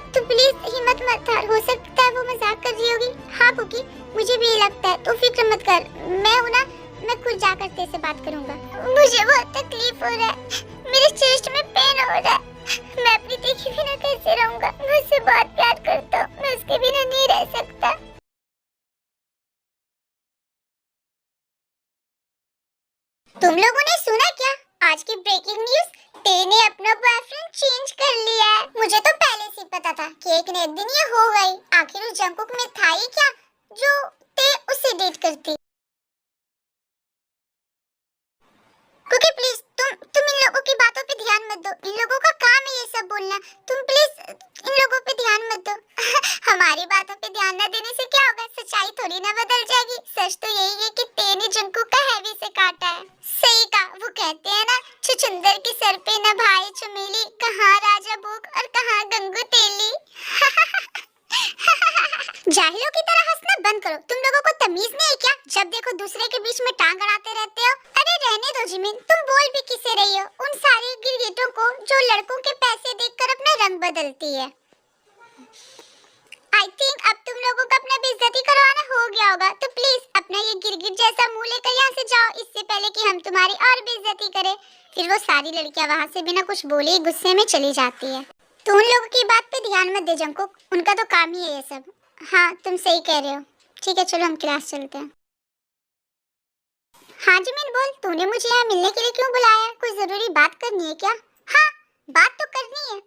तो प्लीज हिम्मत मत हार, हो सकता है वो मजाक कर रही होगी। हाँ कुकी, मुझे भी लगता है, तो फिक्र मत कर। मैं हूँ ना, मैं खुद जाकर तेरे से बात करूंगा। मुझे बहुत तकलीफ हो रहा है, मेरे चेस्ट में पेन हो रहा है। मैं अपनी ती के बिना कैसे रहूंगा? मैं उससे बहुत प्यार करता हूँ, मैं उसके बिना नहीं रह सकता। तुम लोगों ने सुना क्या? आज की ब्रेकिंग न्यूज, ते ने अपना बॉयफ्रेंड चेंज कर लिया है। मुझे तो पहले से पता था कि एक न एक दिन ये हो गई। आखिर उस जंगकुक में था ही क्या जो ते उससे डेट करती? क्योंकि प्लीज तुम इन लोगों की बातों पे ध्यान मत दो। इन लोगों का काम है ये सब बोलना। तुम प्लीज इन लोगों पे ध्यान मत दो। हमारी बातों पे ध्यान न देने से क्या होगा? सच्चाई थोड़ी ना बदल जाएगी। सच तो यही है कि ते ने जंगकुक का हैवी से काटा है। सही कहा, वो कहते हैं ना, छुछुंदर के सर पे न भाई चमेली, कहाँ राजा भूख और कहाँ गंगू तेली। जाहिलों की तरह हंसना बंद करो। तुम लोगों को तमीज नहीं है क्या? जब देखो दूसरे के बीच में टांग अड़ाते रहते हो। अरे रहने दो जिमिन, तुम बोल भी किसे रही हो? उन सारे गिरगिटों को जो लड़कों के पैसे देखकर अपना रंग बदलती है। आई थिंक अब तुम लोगों को अपना बेइज्जती करवाना हो गया होगा, तो प्लीज अपना ये गिरगिट जैसा मुंह लेकर यहाँ से जाओ, इससे पहले कि हम तुम्हारी और बेइज्जती करें। फिर वो सारी लड़कियां वहाँ से बिना कुछ बोले ही गुस्से में चली जाती है। तो उन लोगों की बात पे ध्यान मत दे जंगकुक, उनका तो काम ही है ये सब। हाँ तुम सही कह रहे हो। ठीक है चलो हम क्लास चलते हैं। हाँ जिमिन बोल, तूने मुझे यहाँ मिलने के लिए क्यों बुलाया? कोई जरूरी बात करनी है क्या? हाँ बात तो करनी है,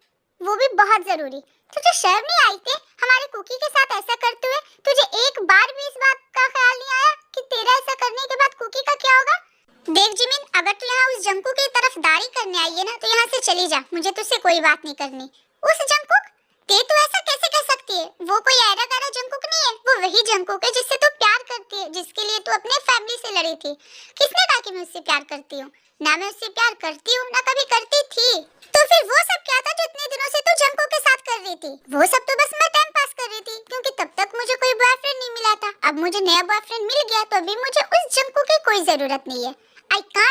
वो भी बहुत जरूरी। तुझे शर्म नहीं आई थी हमारे कुकी के साथ ऐसा करते हुए? तुझे एक बार भी इस बात का ख्याल नहीं आया कि तेरा ऐसा करने के बाद कुकी का क्या होगा? देख जिमिन, अगर तू यहाँ उस जंकू की तरफदारी करने आई है ना, तो यहाँ से चली जा। मुझे तुझसे कोई बात नहीं करनी। उस जंकुक? ते तू ऐसा कैसे कह सकती है? वो कोई ऐरा गैरा जंकुक नहीं है, वो वही जंकुक है जिससे तू प्यार करती है, जिसके लिए तू अपने फैमिली से लड़ी थी। किसने कहा कि मैं उससे प्यार करती हूँ? ना मैं उससे प्यार करती हूँ, ना कभी करती थी। तो फिर वो सब क्या था जो इतने दिनों से तू जंकुक के साथ कर रही थी? वो सब तो बस मैं टाइम पास कर रही थी, क्योंकि तब तक मुझे कोई बॉयफ्रेंड नहीं मिला था। अब मुझे नया बॉयफ्रेंड मिल गया तो अभी मुझे उस जंकुक की कोई जरूरत नहीं है। I can't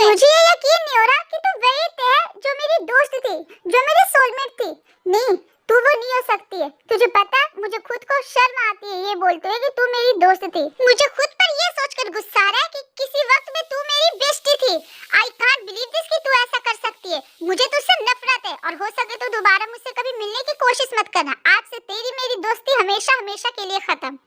मुझे ये यकीन नहीं हो रहा कि तू वही थे जो मेरी दोस्त थी, जो मेरी सोलमेट थी। नहीं, तू वो नहीं हो सकती है। तुझे पता है, मुझे खुद को शर्म आती है ये बोलते हुए कि तू मेरी दोस्त थी। मुझे खुद पर ये सोचकर गुस्सा आ रहा है कि किसी वक्त में तू मेरी बेस्टी थी। आई कांट बिलीव दिस कि तू ऐसा कर सकती है। मुझे तुझसे नफरत है और हो सके तो दोबारा मुझसे कभी मिलने की कोशिश मत करना। आज से तेरी मेरी दोस्ती हमेशा हमेशा के लिए खत्म।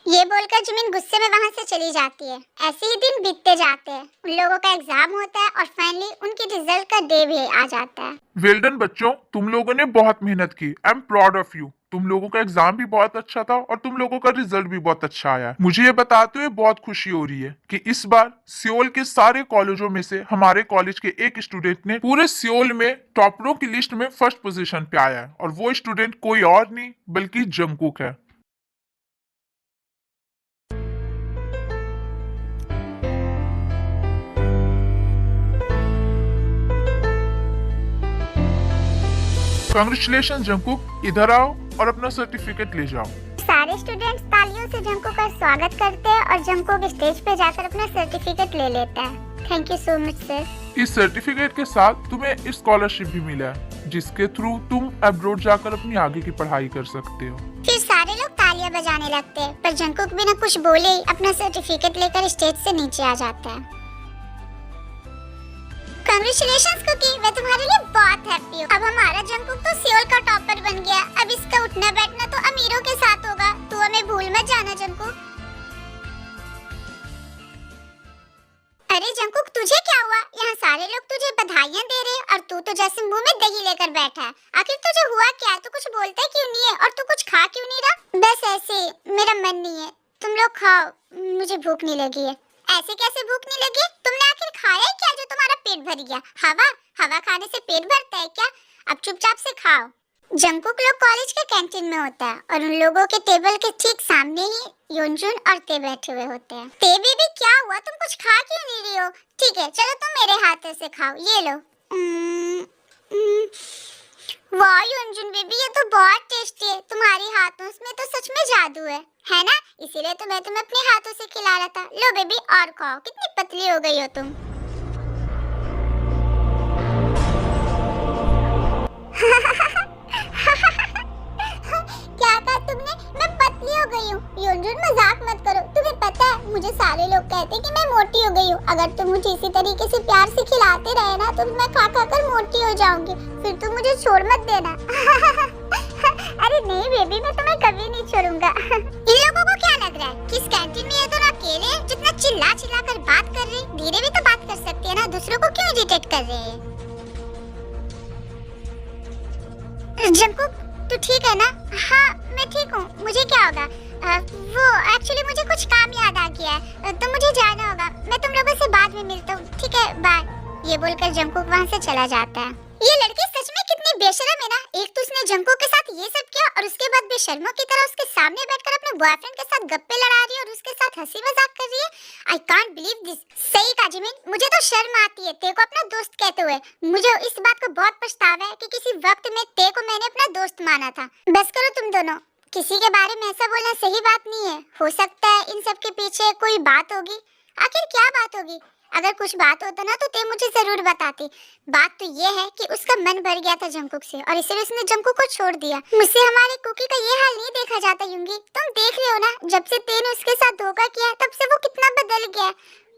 ये बोलकर जिमिन गुस्से में वहां से चली जाती है। ऐसे ही दिन बीतते जाते हैं। उन लोगों का एग्जाम होता है और फाइनली उनके रिजल्ट का डे भी आ जाता है। वेल डन बच्चों, तुम लोगों ने बहुत मेहनत की। I am proud of you. तुम लोगों का एग्जाम भी बहुत अच्छा था और तुम लोगों का रिजल्ट भी बहुत अच्छा आया। मुझे ये बताते हुए बहुत खुशी हो रही है कि इस बार सियोल के सारे कॉलेजों में से हमारे कॉलेज के एक स्टूडेंट ने पूरे सियोल में टॉपरों की लिस्ट में फर्स्ट पोजीशन पे आया है। और वो स्टूडेंट कोई और नहीं बल्कि जंगकुक है। कांग्रेचुलेशन जंगकुक, इधर आओ और अपना सर्टिफिकेट ले जाओ। सारे स्टूडेंट्स तालियों से जंगकुक का स्वागत करते हैं और जंगकुक स्टेज पे जाकर अपना सर्टिफिकेट ले लेता है। Thank you so much sir. इस सर्टिफिकेट के साथ तुम्हें स्कॉलरशिप भी मिला है, जिसके थ्रू तुम अब्रॉड जाकर अपनी आगे की पढ़ाई कर सकते हो। फिर सारे लोग तालियां बजाने लगते हैं, पर जंगकुक बिना कुछ बोले ही अपना सर्टिफिकेट लेकर स्टेज से नीचे आ जाता है। कांग्रेचुलेशंस कुकी, मैं तुम्हारे लिए बहुत हैप्पी हूँ। अब हमारा जंगकुक तो सियोल का टॉपर बन गया। अब इसका उठना बैठना तो अमीरों के साथ होगा। तू हमें भूल मत जाना जंगकुक। अरे जंगकुक, तुझे क्या हुआ? यहाँ सारे लोग तुझे बधाइयाँ दे रहे हैं और तू तो जैसे मुंह में दही लेकर बैठा है। आखिर तुझे हुआ क्या? तू कुछ बोलता क्यों नहीं है और तू कुछ खा क्यों नहीं रहा? बस ऐसे, मेरा मन नहीं है। तुम लोग खाओ, मुझे भूख नहीं लगी है। ऐसे कैसे भूख नहीं लगी? तुमने आखिर खाया क्या जो तुम्हारा पेट भर गया? हवा खाने से पेट भरता है क्या? अब चुपचाप से खाओ। जंगकुक लोग कॉलेज के कैंटीन में होता है और उन लोगों के टेबल के ठीक सामने ही योनजुन और ते बैठे हुए होते हैं। ते बेबी, क्या हुआ? तुम कुछ खा क्यों नहीं रही हो? ठीक है, चलो तुम मेरे हाथों से खाओ। ये लो। वाह योनजुन बेबी, ये तो बहुत टेस्टी है। तुम्हारे हाथों में तो सच में जादू है ना? इसीलिए तो मैं तुम्हें अपने हाथों से खिला रहा था। लो बेबी और खाओ। कितनी पतली हो गई हो तुम। क्या कहा तुमने? मैं पतली हो गई हूँ? योनजुन मजाक मत करो। तुम्हें पता है, मुझे सारे लोग कहते हैं कि मैं मोटी हो गई हूँ। अगर तुम मुझे इसी तरीके से प्यार से खिलाते रहे ना तो मैं खा खा कर मोटी हो जाऊंगी। फिर तुम मुझे छोड़ मत देना। अरे नहीं बेबी, मैं तुम्हें कभी नहीं छोड़ूंगा। इन लोगों को क्या लग रहा है कि इस कैंटीन में ये दोनों अकेले हैं? जितना चिल्ला चिल्ला कर बात कर रहे हैं, धीरे भी तो बात कर सकते हैं ना। दूसरों को क्यों इरिटेट कर रहे हैं? जंगकुक, तू ठीक है ना? हाँ मैं ठीक हूँ। मुझे क्या होगा? वो एक्चुअली मुझे कुछ काम याद आ गया है, तो मुझे जाना होगा। मैं तुम लोगों से बाद में मिलता हूँ, ठीक है? बाय। ये बोलकर जंगकुक वहाँ से चला जाता है। ये लड़की सच में कितनी बेशर्म है ना। एक तो उसने जंगकुक के साथ ये सब किया और उसके बाद बेशर्मों की तरह उसके सामने बैठकर अपने बॉयफ्रेंड के साथ गप्पे लड़ा रही है और उसके साथ हंसी मजाक कर रही है। I can't believe this. सही कहा जिमिन, मुझे तो शर्म आती है तेरे को अपना दोस्त कहते हुए। मुझे इस बात को बहुत पछतावा है कि किसी वक्त में तेरे को मैंने अपना दोस्त माना था। बस करो तुम दोनों, किसी के बारे में ऐसा बोलना सही बात नहीं है। हो सकता है इन सब के पीछे कोई बात होगी। आखिर क्या बात होगी? अगर कुछ बात होता ना तो ते मुझे जरूर बताती। बात तो ये है कि उसका मन भर गया था जंगकुक से और इसलिए उसने जंगकुक को छोड़ दिया। मुझसे हमारे कुकी का ये हाल नहीं देखा जाता युंगी। तुम देख रहे हो ना, जब से तेने उसके साथ धोखा किया तब से वो कितना बदल गया।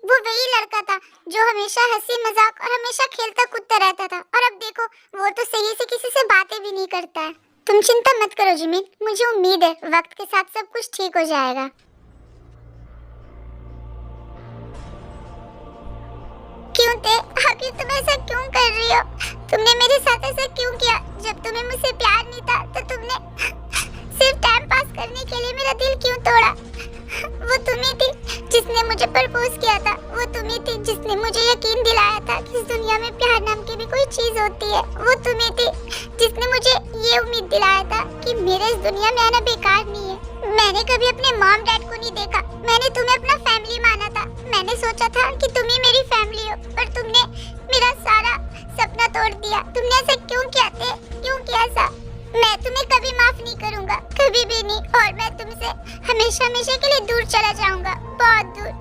वो वही लड़का था जो हमेशा हंसी मजाक और हमेशा खेलता कूदता रहता था, और अब देखो वो तो सही से किसी से बातें भी नहीं करता है। तुम चिंता मत करो जिमिन, मुझे उम्मीद है वक्त के साथ सब कुछ ठीक हो जाएगा। क्यों थे? आखिर तुम ऐसा क्यों कर रही हो? तुमने मेरे साथ ऐसा क्यों किया? जब तुम्हें मुझसे प्यार नहीं था तो तुमने सिर्फ टाइम पास करने के लिए मेरा दिल क्यों तोड़ा? वो तुम्ही थी जिसने मुझे प्रपोज किया था। वो तुम्ही थी जिसने मुझे यकीन दिलाया था कि इस दुनिया में प्यार नाम की भी कोई चीज होती है। वो तुम्ही थी जिसने मुझे ये उम्मीद दिलाया था कि मेरे इस दुनिया में आना बेकार नहीं है। मैंने कभी अपने मॉम डैड को नहीं देखा। मैंने तुम्हें अपना फैमिली माना था। मैंने सोचा था कि तुम ही मेरी फैमिली हो, पर तुमने मेरा सारा सपना तोड़ दिया। तुमने ऐसा क्यों किया थे? क्यों किया ऐसा? मैं तुम्हें कभी माफ नहीं करूंगा, कभी भी नहीं। और मैं तुमसे हमेशा हमेशा के लिए दूर चला जाऊंगा, बहुत दूर।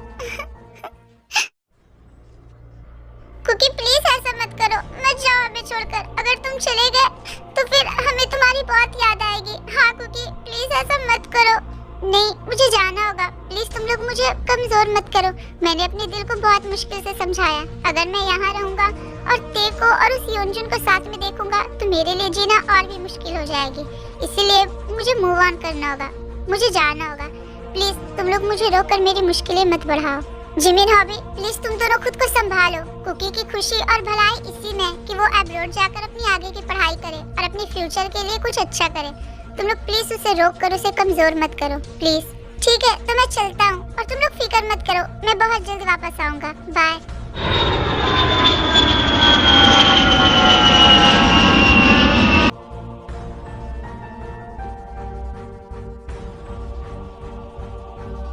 तुम चले गए तो फिर हमें तुम्हारी बहुत याद आएगी। हाँ कुकी, प्लीज ऐसा मत करो। नहीं, मुझे जाना होगा। प्लीज तुम लोग मुझे कमजोर मत करो। मैंने अपने दिल को बहुत मुश्किल से समझाया। अगर मैं यहाँ रहूंगा और ते को और उस योंजुन को साथ में देखूंगा तो मेरे लिए जीना और भी मुश्किल हो जाएगी। इसीलिए मुझे मूव ऑन करना होगा, मुझे जाना होगा। प्लीज तुम लोग मुझे रोककर मेरी मुश्किलें मत बढ़ाओ। जिमिन, हॉबी, प्लीज तुम दोनों खुद को संभालो। कुकी की खुशी और भलाई इसी में कि वो अब्रॉड जाकर अपनी आगे की पढ़ाई करे और अपने फ्यूचर के लिए कुछ अच्छा करे। तुम लोग प्लीज उसे रोक कर उसे कमजोर मत करो, प्लीज। ठीक है, तो मैं चलता हूँ और तुम लोग फिक्र मत करो, मैं बहुत जल्द वापस आऊंगा। बाय।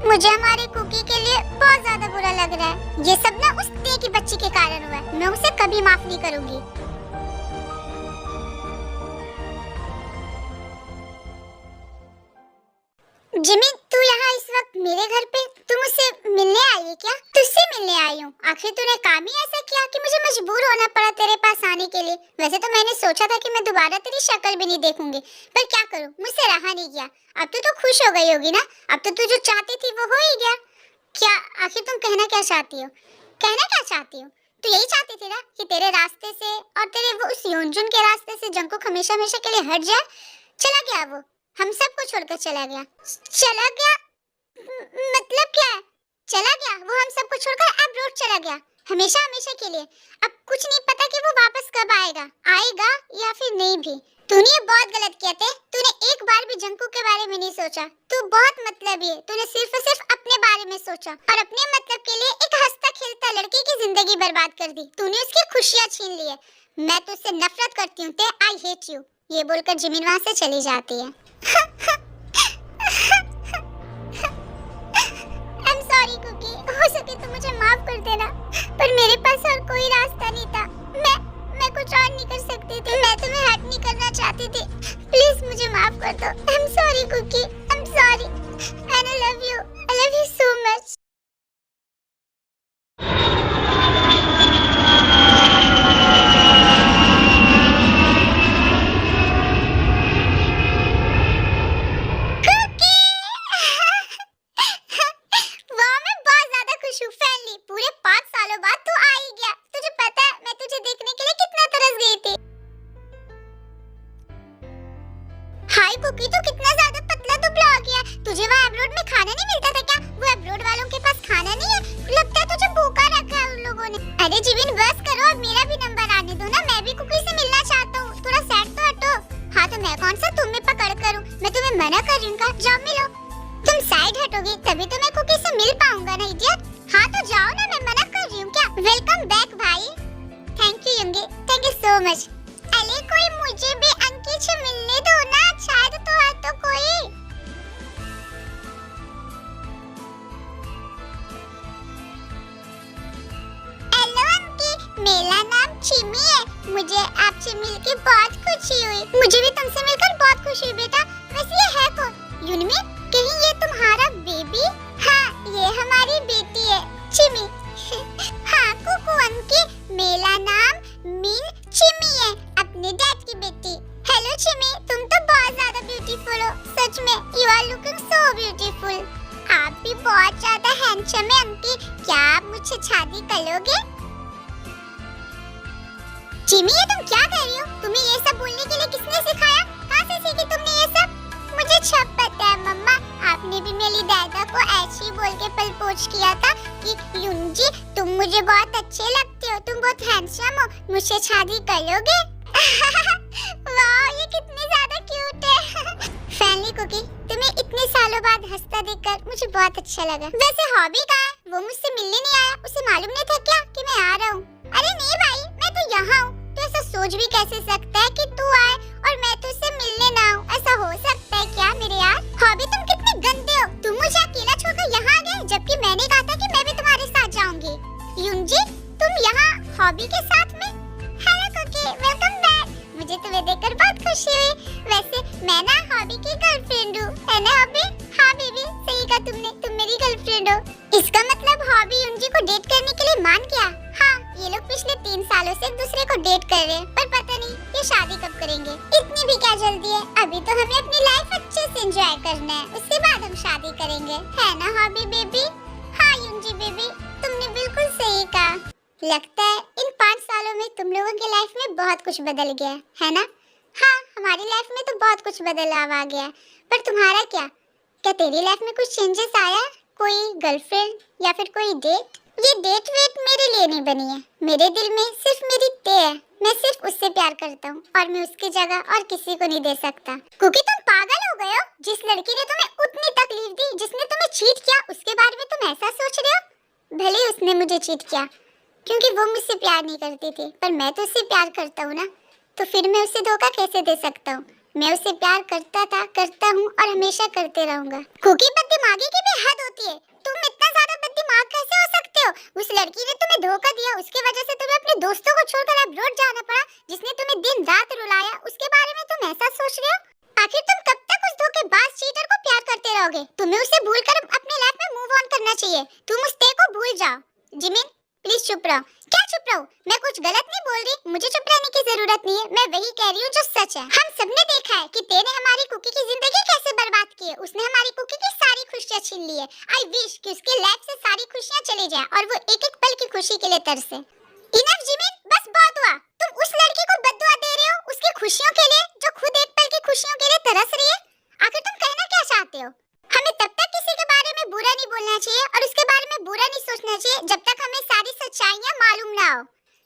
मुझे हमारे कुकी के लिए बहुत ज्यादा बुरा लग रहा है। ये सब ना उस ते की बच्ची के कारण हुआ है। मैं उसे कभी माफ नहीं करूंगी। जिमी, तू यहाँ इस वक्त मेरे घर पे? तू मुझसे मिलने आई है क्या? तुझसे मिलने आई हूँ। आखिर तूने काम ही ऐसा किया कि मुझे मजबूर होना पड़ा तेरे पास आने के लिए। वैसे तो मैंने सोचा था कि मैं दोबारा तेरी शक्ल भी नहीं देखूंगी, पर क्या करूँ, मुझसे रहा नहीं गया। अब तो खुश हो गई होगी ना? अब तो तू जो चाहती थी वो हो ही गया। क्या आखिर तुम कहना क्या चाहती हो? कहना क्या चाहती हो? तू यही चाहती थी ना कि तेरे रास्ते से और तेरे वो उस योंजुन के रास्ते से जंगकुक हमेशा हमेशा के लिए हट जाए। चला गया वो, हम सबको छोड़कर चला गया। चला गया मतलब क्या है? चला गया वो हम सबको छोड़कर अब्रॉड चला गया, हमेशा हमेशा के लिए। अब कुछ नहीं पता कि वो वापस कब आएगा, आएगा या फिर नहीं भी। तूने बहुत गलत किया थे। तूने एक बार भी जंगकुक के बारे में नहीं सोचा। तू बहुत मतलबी है। तूने सिर्फ और सिर्फ अपने बारे में सोचा और अपने मतलब के लिए एक हंसता खेलता लड़के की जिंदगी बर्बाद कर दी। तूने उसकी खुशियां छीन ली है। मैं तुझसे नफरत करती हूँ। I hate you. ये बोलकर जिमिन वहाँ से चली जाती है। I'm sorry कुकी, हो सके तो मुझे माफ कर देना, पर मेरे पास और कोई रास्ता नहीं था। मैं कुछ और नहीं कर सकती थी। मैं तुम्हें हर्ट नहीं करना चाहती थी। प्लीज मुझे माफ कर दो। I'm sorry cookie, I'm sorry and I love you so much। Cookie, तू कितना ज्यादा पतला दुबला हो गया। तुझे वहाँ अब्रॉड में खाना नहीं मिलता था क्या? वो अब्रॉड वालों के पास खाना नहीं है? लगता है तुझे भूखा रखा है उन लोगों ने। अरे जिमिन, बस करो और मेरा भी नंबर आने दो ना। मैं भी कुकी से मिलना चाहता हूँ। थोड़ा सेट तो हटो। हाँ तो मैं कौन सा तुम में पकड़ करूँ? मैं तुम्हें मना कर रही हूँ, जाओ मिलो। तुम साइड हटोगे तभी तो मैं कुकी से मिल पाऊंगा ना इडियट। हाँ तो जाओ ना, मैं मना कर रही हूँ क्या? वेलकम बैक भाई। थैंक यू यंगी, थैंक यू सो मच। अरे कोई मुझे भी अंकित से मिलने दो ना, शायद तो है तो कोई। हेलो अंकित, मेरा नाम चिमी है। मुझे आपसे मिलकर बहुत खुशी हुई। मुझे भी तुमसे मिलकर बहुत खुशी हुई बेटा। वैसे ये है कौन? युनमी, कहीं ये तुम्हारा बेबी? हाँ, ये हमारी बेटी है चिमी। हाँ कुकू अंकित, मेरा नाम मिन चिमी है, अपने डैड की बेटी। हेलो चिमी, तुम तो बहुत ज्यादा ब्यूटीफुल हो। सच में, you are looking so beautiful. आप भी बहुत ज्यादा हैंडसम है अंकित। क्या आप मुझसे शादी करोगे? चिमी, ये तुम क्या कर रही हो? तुम्हें ये सब बोलने के लिए किसने सिखाया? कहाँ से सीखी तुमने ये सब? मुझे सब पता है मम्मा। आपने भी मेरी दादा को ऐसे ही बोल के प्रपोज किया था कि युनजी, तुम मुझे बहुत अच्छे लगते हो, तुम बहुत हैंडसम हो, मुझसे शादी करोगे? वाह, ये कितनी ज्यादा क्यूट है। फैमिली कुकी, तुम्हें इतने सालों बाद हंसता देखकर मुझे बहुत अच्छा लगा। वैसे हॉबी कहाँ है? वो मुझसे मिलने नहीं आया। उसे मालूम नहीं था क्या कि मैं आ रहा हूँ? अरे नहीं भाई, मैं तो यहाँ हूँ। तो ऐसा सोच भी कैसे सकता है कि तू आए और मैं तुझसे मिलने ना आऊँ? ऐसा हो सकता है क्या मेरे यार? हॉबी, तुम कितने गंदे हो। तुम मुझे अकेला छोड़कर यहाँ आ गए, जबकि मैंने कहा था कि मैं भी तुम्हारे साथ जाऊंगी। युनजी, तुम यहाँ हॉबी के साथ में? Hello cookie, welcome back. मुझे तुम्हें देखकर बहुत खुशी हुई। वैसे मैं ना हॉबी की गर्लफ्रेंड हूँ, है ना हॉबी? हाँ बेबी, सही कहा तुमने, तुम मेरी गर्लफ्रेंड हो। इसका मतलब हॉबी युनजी को डेट करने के लिए मान गया। हाँ, ये लोग पिछले 3 सालों से एक दूसरे को डेट कर रहे हैं, पर पता नहीं ये फिर शादी कब करेंगे? इतनी भी क्या जल्दी है? अभी तो हमें अपनी लाइफ अच्छे से एंजॉय करना है, उसके बाद हम शादी करेंगे, है ना हॉबी बेबी? हाँ युंजी बेबी, तुमने बिल्कुल सही कहा। लगता है इन 5 सालों में तुम लोगों की लाइफ में बहुत कुछ बदल गया है ना? हाँ, हमारी लाइफ में तो बहुत कुछ बदलाव आ गया, पर तुम्हारा क्या? क्या तेरी लाइफ में कुछ चेंजेस आया? कोई गर्लफ्रेंड या फिर कोई डेट? ये डेट वेट मेरे लिए नहीं बनी है, मेरे दिल में सिर्फ मेरी ते है, मैं सिर्फ उससे प्यार करता हूँ और मैं उसकी जगह और किसी को नहीं दे सकता। क्योंकि तुम पागल हो गए हो? जिस लड़की ने तुम्हें उतनी तकलीफ दी, जिसने तुम्हें चीट किया, उसके बारे में तुम ऐसा सोच रहे हो? भले ही उसने मुझे चीट किया क्योंकि वो मुझसे प्यार नहीं करती थी, पर मैं तो उससे प्यार करता हूँ ना, तो फिर मैं उसे धोखा कैसे दे सकता हूँ? मैं उसे प्यार करता था, करता हूँ और हमेशा करते रहूंगा। क्योंकि बददिमागी की भी हद होती है। तुम इतना ज्यादा बददिमाग कैसे हो सकते हो? उस लड़की ने तुम्हें धोखा दिया, उसके वजह से तुम्हें अपने दोस्तों को छोड़कर अब्रॉड जाना पड़ा, जिसने तुम्हें दिन रात रुलाया, उसके बारे में तुम ऐसा सोच रहे हो? आखिर तुम कब तक उस धोखेबाज चीटर को प्यार करते रहोगे? तुम्हें उसे भूलकर अपने लाइफ में मूव ऑन करना चाहिए। तुम उस ते को भूल जाओ। जिमिन प्लीज चुप रहो। क्या चुप रहो? मैं कुछ गलत नहीं बोल रही, मुझे चुप रहने की जरूरत नहीं है, मैं वही कह रही हूँ जो सच है। हम सबने देखा है कि तेने हमारी कुकी की जिंदगी कैसे बर्बाद की है। उसने हमारी कुकी की सारी खुशियाँ छीन ली है। आई विश कि उसके लाइफ से सारी खुशियाँ चली जाए और वो एक एक पल की खुशी के लिए तरसे। इनफ जिमिन, बस बहुत हुआ। तुम उस लड़की को बद्दुआ दे रहे हो उसकी खुशियों के लिए, जो खुद एक पल की खुशियों के लिए तरस रही है। आखिर तुम कहना क्या चाहते हो? हमें तब तक किसी के बारे में बुरा नहीं बोलना चाहिए और उसके बारे में बुरा नहीं सोचना चाहिए जब तक हमें सारी सच्चाइयाँ मालूम ना हो।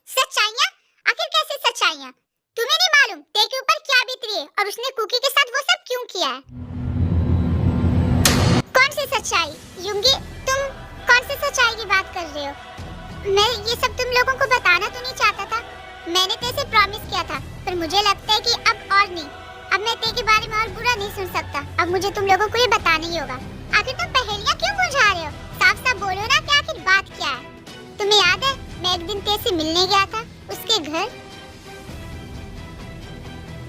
सच्चाइयाँ? आखिर कैसे सच्चाइयाँ? तुम्हें नहीं मालूम तेरे के ऊपर क्या बीत रही है और उसने कुकी के साथ वो सब क्यों किया है? कौन सी सच्चाई? युंगी, तुम कौन सी सच्चाई की बात कर रहे हो? मैं ये सब तुम लोगों को बताना तो नहीं चाहता था। मैंने तेरे से प्रॉमिस किया था, पर मुझे लगता है कि अब और नहीं। अब मैं तेरे के बारे में और बुरा नहीं सुन सकता। अब मुझे तुम लोगों को ये बताना ही होगा। आखिर तुम पहेलियाँ क्यों बुझा रहे हो? साफ साफ बोलो ना कि आखिर बात क्या है। तुम्हें याद है मैं एक दिन तेरे से मिलने गया था उसके घर?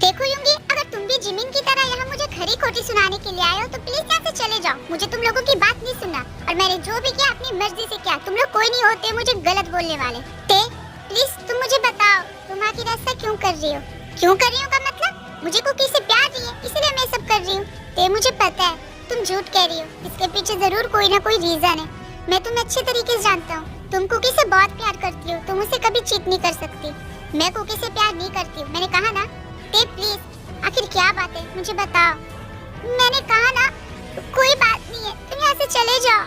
देखो युंगी, अगर तुम भी जिमिन की तरह यहाँ मुझे खरी खोटी सुनाने के लिए आए हो तो प्लीज यहाँ से चले जाओ। मुझे तुम लोगों की बात नहीं सुनना और मैंने जो भी किया अपनी मर्जी से किया। तुम लोग कोई नहीं होते मुझे गलत बोलने वाले। ते प्लीज तुम मुझे बताओ तुम आखिर ऐसा क्यों कर रही हो? क्यों कर रही हो का मतलब? मुझे कुकी से प्यार नहीं है इसलिए मैं सब कर रही हूँ। ते मुझे पता है तुम झूठ कह रही हो, इसके पीछे जरूर कोई ना कोई रीजन है। मैं तुम्हें अच्छे तरीके से जानता हूँ। तुम कुकी से बहुत प्यार करती हो, तुम उसे कभी चीट नहीं कर सकती। मैं कुकी से प्यार नहीं करती हूँ, मैंने कहा ना। ते प्लीज आखिर क्या बात है मुझे बताओ। मैंने कहा ना कोई बात नहीं है, तुम यहाँ से चले जाओ।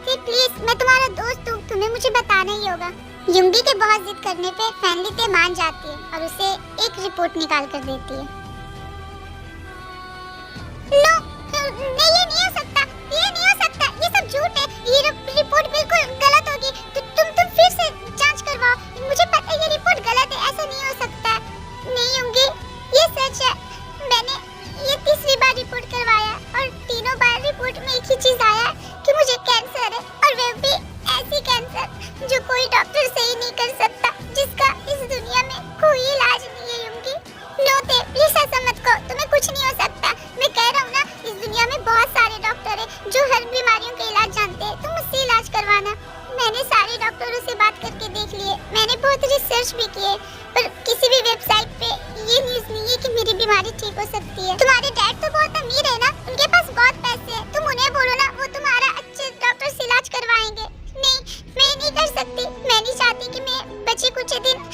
ते प्लीज, मैं तुम्हारा दोस्त हूँ, तुम्हें मुझे बताना ही होगा। युंगी के बहुत जिद करने पे फैमिली ते मान जाती है और उसे एक रिपोर्ट निकाल कर देती है। नो, नहीं ये नहीं हो सकता, ये नहीं हो सकता, ये सब झूठ है, ये रिपोर्ट बिल्कुल गलत होगी। तुम फिर से जांच करवाओ, मुझे पता है ये रिपोर्ट गलत है, ऐसा नहीं हो सकता। नहीं होंगी, ये सच है। मैंने ये 3री बार रिपोर्ट करवाया और तीनों बार रिपोर्ट में एक ही चीज आया कि मुझे कैंसर है और वह भी ऐसी कैंसर जो कोई डॉक्टर सही नहीं कर सकता, जिसका इस दुनिया में कोई इलाज नहीं है। युंगी नो ते प्लीज ऐसा मत कहो, तुम्हें कुछ नहीं हो सकता। मैं कह रहा हूँ ना, इस दुनिया में बहुत सारे डॉक्टर हैं जो हर बीमारियों का इलाज जानते हैं, तुम उससे इलाज करवाना। मैंने सारे डॉक्टरों से बात करके देख लिए, मैंने बहुत रिसर्च भी किए, पर किसी भी वेबसाइट पे ये न्यूज़ नहीं है कि मेरी बीमारी ठीक हो सकती है। तुम्हारे डैड तो बहुत अमीर है ना, उनके पास बहुत पैसे हैं, तुम उन्हें बोलो ना, वो तुम्हारा अच्छे डॉक्टर से इलाज करवाएंगे। नहीं, मैं नहीं कर सकती। मैं नहीं चाहती कि मैं बचे कुछ दिन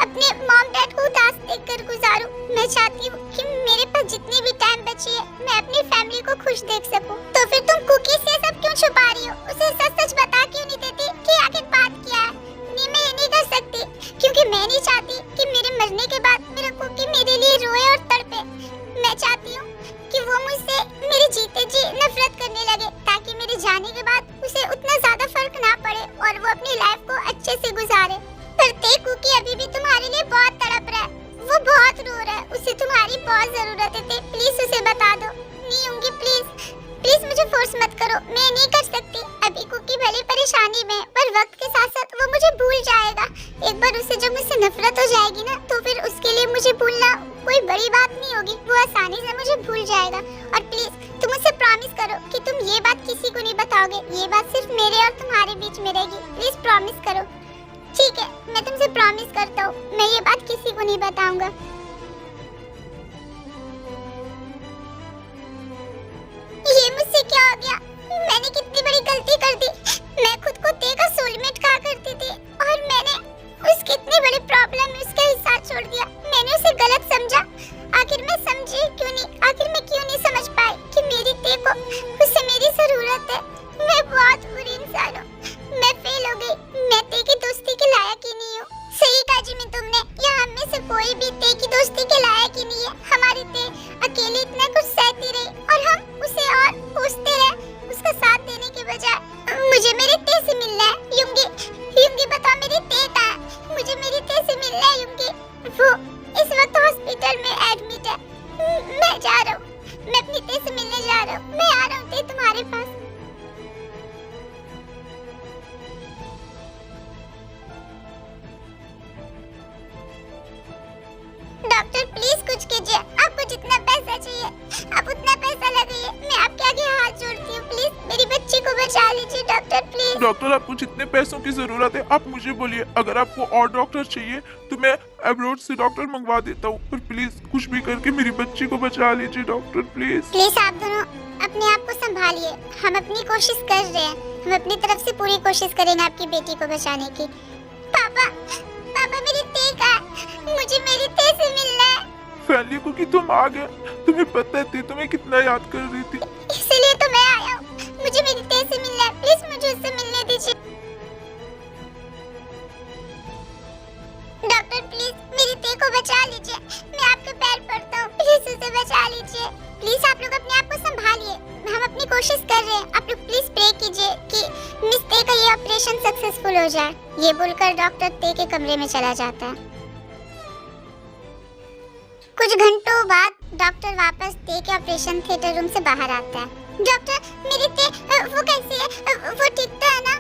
अपने मॉम डैड को उदास देखकर गुजारूं। मैं चाहती हूँ कि मेरे पास जितनी भी टाइम बची है मैं अपनी फैमिली को खुश देख सकूं। तो फिर तुम कुकी से सब क्यों छुपा रही हो? उसे सच सच बता क्यों नहीं देती कि आखिर बात क्या है? नहीं, मैं ये नहीं कर सकती क्योंकि मैं नहीं चाहती कि मेरे मरने के बाद मेरा कुकी मेरे लिए रोए और तड़पे। मैं चाहती हूँ कि वो मुझसे मेरे जीते जी नफरत करने लगे, ताकि मेरे जाने के बाद उसे उतना ज्यादा फर्क ना पड़े और वो अपनी लाइफ को अच्छे से गुजारे। पर ते कुकी अभी भी तुम्हारे लिए बहुत तड़प रहा है, वो बहुत रो रहा है, उसे तुम्हारी बहुत जरूरत है। प्लीज उसे बता दो। नहीं होंगी, प्लीज प्लीज मुझे फोर्स मत करो, मैं नहीं कर सकती। अभी कुकी भले परेशानी में, पर वक्त के साथ साथ वो मुझे भूल जाएगा। एक बार उसे जब मुझसे नफरत हो जाएगी ना, तो फिर उसके लिए मुझे भूलना कोई बड़ी बात नहीं होगी, वो आसानी से मुझे भूल जाएगा। और प्लीज तुम मुझसे प्रॉमिस करो कि तुम ये बात किसी को नहीं बताओगे, ये बात सिर्फ मेरे और तुम्हारे बीच में रहेगी। प्लीज प्रॉमिस करो। ठीक है, मैं तुमसे प्रॉमिस करता हूँ, मैं ये बात किसी को नहीं बताऊंगा। कर दी। मैं खुद को ते का सोलमेट कहा करती थी और मैंने उसकी इतनी बड़ी प्रॉब्लम में उसका ही साथ छोड़ दिया। मैंने उसे गलत समझा। आखिर मैं समझी क्यों नहीं? आखिर मैं क्यों नहीं समझ पाई कि मेरी ते को उससे मेरी जरूरत है। मैं बहुत बुरी इंसान हूँ। मैं फेल हो गई। मैं ते की दोस्ती के लायक ही नहीं हूँ। सही कहा जिमी तुमने। यहाँ हम में से कोई भी ते की दोस्ती के लायक ही नहीं है। हमारी ते अकेली इतना कुछ सहती रही और हम उसे और कोसते रहे। उसका साथ देने के बजाय मुझे मेरे ते से मिलना है। युंगी, युंगी बताओ मेरी ते कहाँ है? मुझे मेरी ते से मिलना है युंगी। वो इस वक्त हॉस्पिटल में एडमिट है। मैं जा रहा हूँ। मैं अपनी ते से मिलने जा रहा हूँ। मैं आ रहा हूँ ते तुम्हारे पास। डॉक्टर प्लीज कुछ कीजिए। आपको जितना पैसा चाहिए आप उतना पैसा लगाइए। मैं आपके आगे हाथ जोड़ती हूँ। प्लीज मेरी बच्ची को बचा लीजिए डॉक्टर प्लीज। डॉक्टर आपको जितने पैसों की जरूरत है आप मुझे बोलिए। अगर आपको और डॉक्टर चाहिए तो मैं अब्रॉड से डॉक्टर मंगवा देता हूँ। पर प्लीज कुछ भी करके मेरी बच्ची को बचा लीजिए डॉक्टर प्लीज। प्लीज आप दोनों अपने आप को संभालिए। हम अपनी कोशिश कर रहे हैं। हम अपनी तरफ से पूरी कोशिश करेंगे आपकी बेटी को बचाने की। पापा, पापा मेरी ते कहाँ है? मुझे मेरी ते से मिलना है। फैमिली को कि तुम आ गए। तुम्हें पता थी तुम्हें कितना याद कर रही थी। इसलिए तो मैं आया हूँ। मुझे मेरी ते से मिलना है। प्लीज मुझे उससे मिलने दीजिए। डॉक्टर प्लीज मेरी ते को बचा लीजिए। मैं आपके पैर पड़ता हूँ। प्लीज उसे बचा लीजिए। प्लीज आप लोग अपने आप को संभालिए। हम अपनी कोशिश कर रहे हैं। आप लोग प्लीज प्रे कीजिए कि मिस ते का ये ऑपरेशन सक्सेसफुल हो जाए। ये बोलकर डॉक्टर ते के कमरे में चला जाता है। कुछ घंटों बाद डॉक्टर वापस ते के ऑपरेशन थिएटर रूम से बाहर आता है। डॉक्टर मेरी ते वो कैसी है? वो ठीक तो है ना?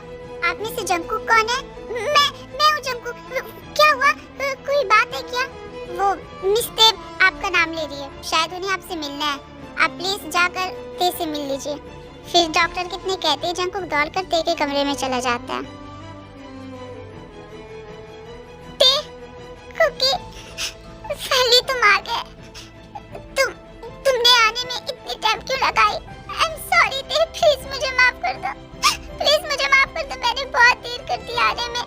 आप में से जंकुक कौन है? मैं हूँ जंकुक। क्या हुआ? कोई बात है क्या? वो मिस ते आपका नाम ले रही है। शायद उन्हें आपसे मिलना है। आप प्लीज जाकर ते से मिल लीजिए। फिर डॉक्टर कितने कहते ही जंकुक दौड़कर ते के कमरे में चला जाता है। ते, कुकी, फाइनली तुम आ गए। तुमने आने में इतनी टाइम क्यों लगाई? आई एम सॉरी ते, प्लीज मुझे माफ कर दो। प्लीज मुझे माफ कर दो। मैंने बहुत देर कर दी आने में।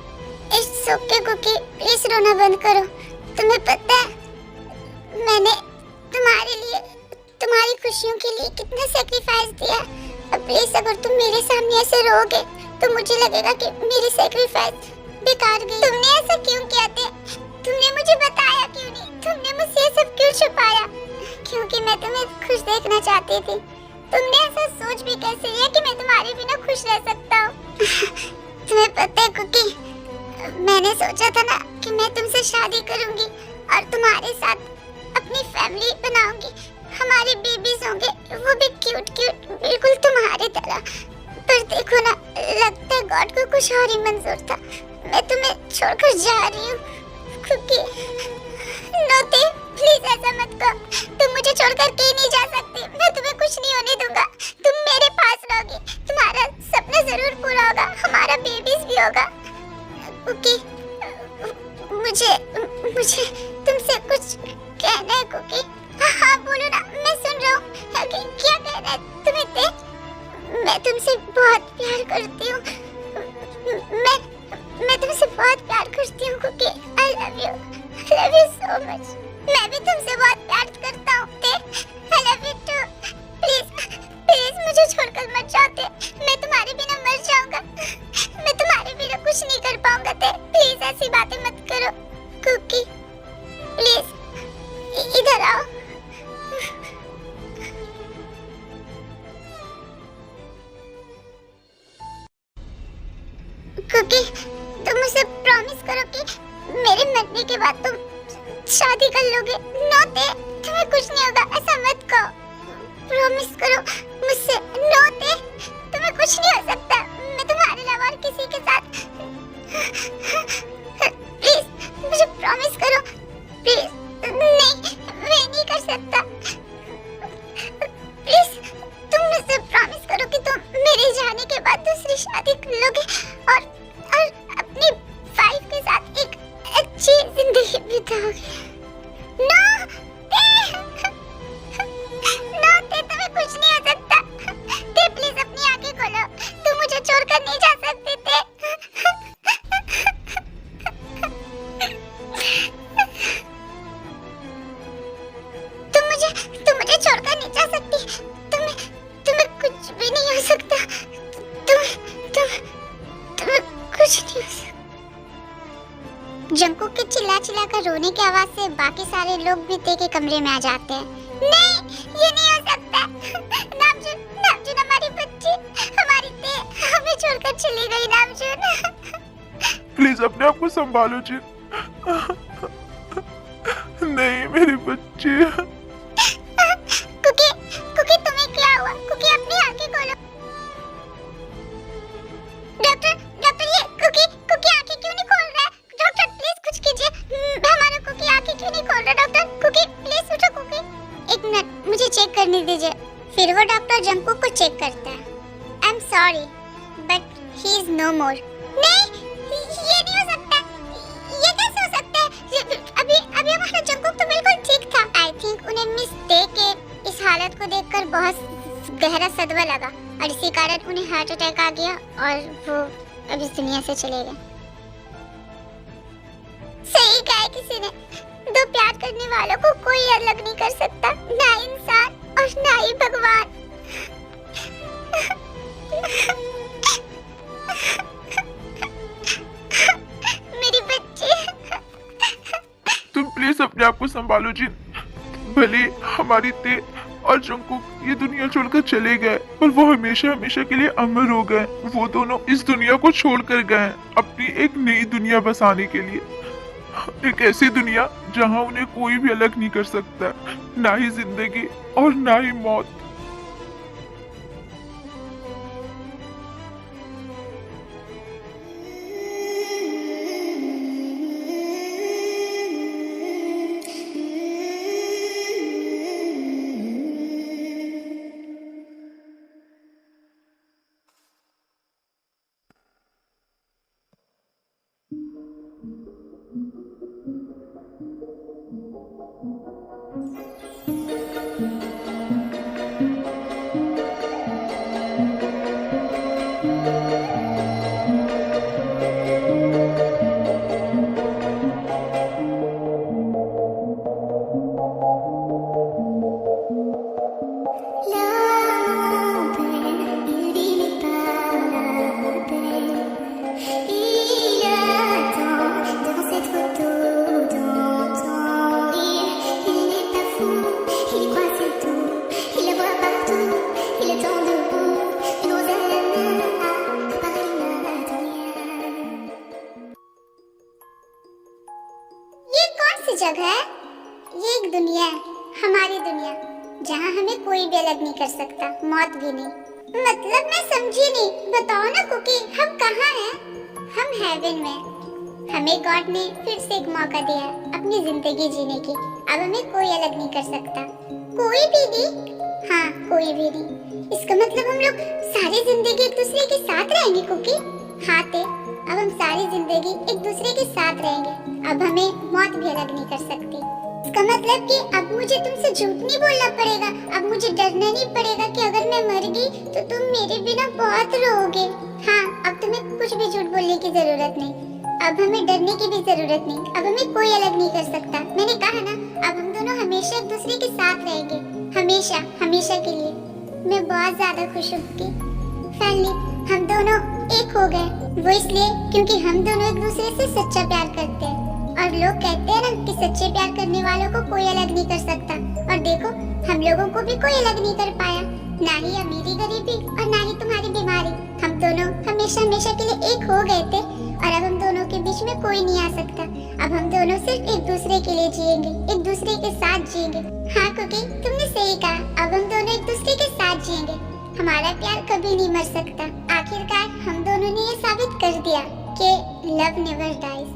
इट्स ओके कुकी, प्लीज रोना बंद करो। तुम्हें पता है मैंने तुम्हारे लिए, तुम्हारी खुशियों के लिए कितना सैक्रिफाइस दिया। अब प्लीज अगर तुम मेरे सामने ऐसे रोओगे तो मुझे लगेगा कि मेरी सैक्रिफाइस बेकार गई। तुमने ऐसा क्यों किया थे? तुमने मुझे बताया क्यों नहीं? तुमने मुझसे ये सब क्यों छुपाया? क्योंकि मैं तुम्हें खुश देखना चाहती थी। तुमने ऐसा सोच भी कैसे लिया कि मैं तुम्हारे बिना खुश रह सकता हूँ? तुम्हें पता है कुकी, मैंने सोचा था ना कि मैं तुमसे शादी करूंगी और तुम्हारे साथ अपनी फैमिली बनाऊंगी। हमारे बेबीज होंगे, वो भी क्यूट क्यूट, बिल्कुल तुम्हारी तरह। पर देखो ना, लगता है गॉड को कुछ और ही मंजूर था। मैं तुम्हें छोड़कर जा रही हूँ कुकी। नोते, प्लीज ऐसा मत करो। तुम मुझे छोड़कर कहीं नहीं जा सकती। मैं तुम्हें कुछ नहीं होने दूंगा। तुम मेरे पास रहोगी। तुम्हारा सपना जरूर पूरा होगा। हमारा बेबीज भी होगा। कुकी, मुझे तुमसे कुछ कहना है कुकी। हाँ बोलो ना, मैं सुन रहा हूँ। क्या कहना है तुम्हें ते? मैं तुमसे बहुत प्यार करती हूँ। मैं तुमसे बहुत प्यार करती हूँ cookie. I love you so much। मैं भी तुमसे बहुत प्यार करता हूँ ते। I love you too। Please मुझे छोड़कर मत जाओ ते। मैं तुम्हारे बिना मर जाऊंगा। मैं तुम्हारे बिना कुछ नहीं कर पाऊंगा ते। प्लीज ऐसी बातें मत करो कुकी। प्लीज इधर आओ। कुकी, तुम मुझे प्रॉमिस करो कि मेरे मरने के बाद तुम शादी कर लोगे। नो ते, तुम्हें कुछ नहीं होगा। ऐसा मत कहो। प्रॉमिस करो मुझसे। नो ते, तुम्हें कुछ नहीं हो सकता। मैं तुम्हारे अलावा और किसी के साथ। प्लीज मुझे प्रॉमिस करो। प्लीज। नहीं, मैं नहीं कर सकता। प्लीज तुम मुझसे प्रॉमिस करो कि तुम मेरे जाने के बाद दूसरी शादी कर लोगे और अपनी वाइफ के साथ एक अच्छी जिंदगी बिताओगे। नो ते, तुम्हें कुछ नहीं हो सकता। ते प्लीज अपनी आंखें खोलो। तुम मुझे छोड़कर तुम मुझे छोड़कर नहीं जा सकती। तुम्हें कुछ भी नहीं हो सकता। तुम्हें कुछ नहीं हो सकता। जंकुक के चिल्ला कर रोने की आवाज से बाकी सारे लोग भी ते के कमरे में आ जाते हैं। नहीं, ये नहीं हो सकता। नामजुन हमारी बच्ची, हमारी ते हमें छोड़कर चली गई। नामजुन प्लीज अपने आप को संभालो जी। नहीं मेरी बच्ची। कुकी तुम्हें क्या हुआ? कुकी अपनी आंखें खोलो। डॉक्टर ये कुकी आंखें क्यों नहीं खोल रहा है? डॉक्टर प्लीज कुछ कीजिए। हमारा कुकी आंखें क्यों नहीं खोल रहा? डॉक्टर कुकी प्लीज उठो। कुकी एक मिनट मुझे चेक करने दीजिए। फिर वो डॉक्टर जंकुक को चेक करता है। I am sorry but he is no more. नहीं, ये नहीं हो सकता। ये कैसे हो सकता है? अभी हमारा जंकुक तो बिल्कुल ठीक था। आई थिंक उन्हें मिस्टेक के इस हालत को देखकर बहुत गहरा सदमा लगा और इसी कारण उन्हें हार्ट अटैक आ गया और वो अब इस दुनिया से चले गए। सही कहा किसी ने, दो प्यार करने वालों को कोई अलग नहीं कर सकता, ना इंसान और ना ही भगवान। मेरी बच्ची। तुम प्लीज अपने आप को संभालो जी। भले हमारी ते और जंकुक ये दुनिया छोड़कर चले गए पर वो हमेशा के लिए अमर हो गए। वो दोनों इस दुनिया को छोड़कर गए अपनी एक नई दुनिया बसाने के लिए। एक ऐसी दुनिया जहां उन्हें कोई भी अलग नहीं कर सकता, ना ही जिंदगी और ना ही मौत। जगह है, ये एक दुनिया है, हमारी दुनिया, जहाँ हमें कोई भी अलग नहीं कर सकता, मौत भी नहीं। मतलब मैं समझी नहीं, बताओ ना कुकी, हम कहाँ हैं? हम हेवन में। हमें गॉड ने फिर से एक मौका दिया अपनी जिंदगी जीने की। अब हमें कोई अलग नहीं कर सकता, कोई भी नहीं। हाँ, कोई भी नहीं। इसका मतलब हम लोग सारी जिंदगी एक दूसरे के साथ रहेंगे कुकी। हाँ ते, अब हम सारी जिंदगी एक दूसरे के साथ रहेंगे। अब हमें मौत भी अलग नहीं कर सकती। इसका मतलब कि अब मुझे तुमसे झूठ नहीं बोलना पड़ेगा। अब मुझे डरना नहीं पड़ेगा कि अगर मैं मर गई तो तुम मेरे बिना बहुत रोओगे। हाँ, अब तुम्हें कुछ भी झूठ बोलने की जरूरत नहीं। अब हमें डरने की भी जरूरत नहीं। अब हमें कोई अलग नहीं कर सकता। मैंने कहा ना, अब हम दोनों हमेशा एक दूसरे के साथ रहेंगे, हमेशा, हमेशा के लिए। मैं बहुत ज्यादा खुश हूँ कि फाइनली हम दोनों एक हो गए। वो इसलिए क्योंकि हम दोनों एक दूसरे से सच्चा प्यार करते हैं। और लोग कहते हैं ना कि सच्चे प्यार करने वालों को कोई अलग नहीं कर सकता। और देखो, हम लोगों को भी कोई अलग नहीं कर पाया, ना ही अमीरी गरीबी और ना ही तुम्हारी बीमारी। हम दोनों हमेशा हमेशा के लिए एक हो गए थे और अब हम दोनों के बीच में कोई नहीं आ सकता। अब हम दोनों सिर्फ एक दूसरे के लिए जिएंगे, एक दूसरे के साथ जिएंगे। हाँ कुकी, तुमने सही कहा, अब हम दोनों एक दूसरे के साथ जिएंगे। हमारा प्यार कभी नहीं मर सकता। आखिरकार हम दोनों ने ये साबित कर दिया कि लव नेवर डाइज।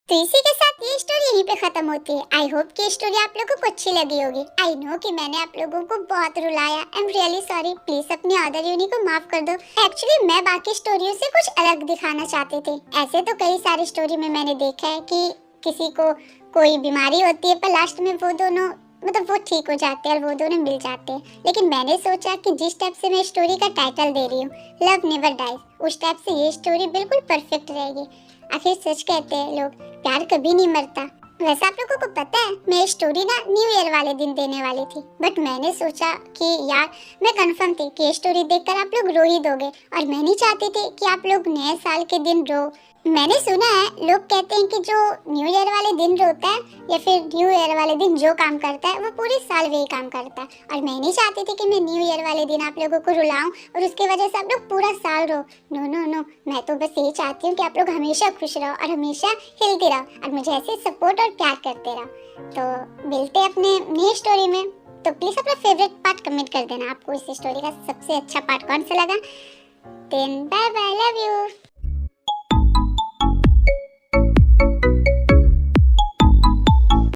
तो इसी के साथ ये स्टोरी यहीं पे खत्म होती है। आई होप कि स्टोरी आप लोगों को अच्छी लगी होगी। आई नो कि मैंने आप लोगों को बहुत रुलाया। I am really sorry. Please अपनी अदर यूनी को माफ कर दो। एक्चुअली मैं बाकी स्टोरियों से कुछ अलग दिखाना चाहते थे। ऐसे तो कई सारी स्टोरी में मैंने देखा है कि किसी को कोई बीमारी होती है पर लास्ट में वो दोनों मतलब वो ठीक हो जाते हैं और वो दोनों मिल जाते हैं। लेकिन मैंने सोचा कि जिस टाइप से मैं स्टोरी का टाइटल दे रही हूँ, लव नेवर डाइज, उस टाइप से ये स्टोरी बिल्कुल परफेक्ट रहेगी। आखिर सच कहते हैं लोग, प्यार कभी नहीं मरता। वैसे आप लोगों को पता है, मैं स्टोरी ना न्यू ईयर वाले दिन देने वाली थी, बट मैंने सोचा कि यार मैं कंफर्म थी कि ये स्टोरी देखकर आप लोग रो ही दोगे, और मैं नहीं चाहती थी कि आप लोग नए साल के दिन रो। मैंने सुना है लोग कहते हैं कि जो न्यू ईयर वाले दिन रोता है या फिर न्यू ईयर वाले दिन जो काम करता है वो पूरे साल वही काम करता है, और मैं नहीं चाहती थी कि मैं न्यू ईयर वाले दिन आप लोगों को रुलाऊं और उसकी वजह से आप लोग पूरा साल रो। नो नो नो, मैं तो बस यही चाहती हूँ कि आप लोग हमेशा खुश रहो और हमेशा हिलते रहो और मुझे ऐसे सपोर्ट और प्यार करते रहो। तो मिलते हैं अपने नई स्टोरी में। तो प्लीज अपना फेवरेट पार्ट कमेंट कर देना, आपको इस स्टोरी का सबसे अच्छा पार्ट कौन सा लगा। Then bye bye, love you.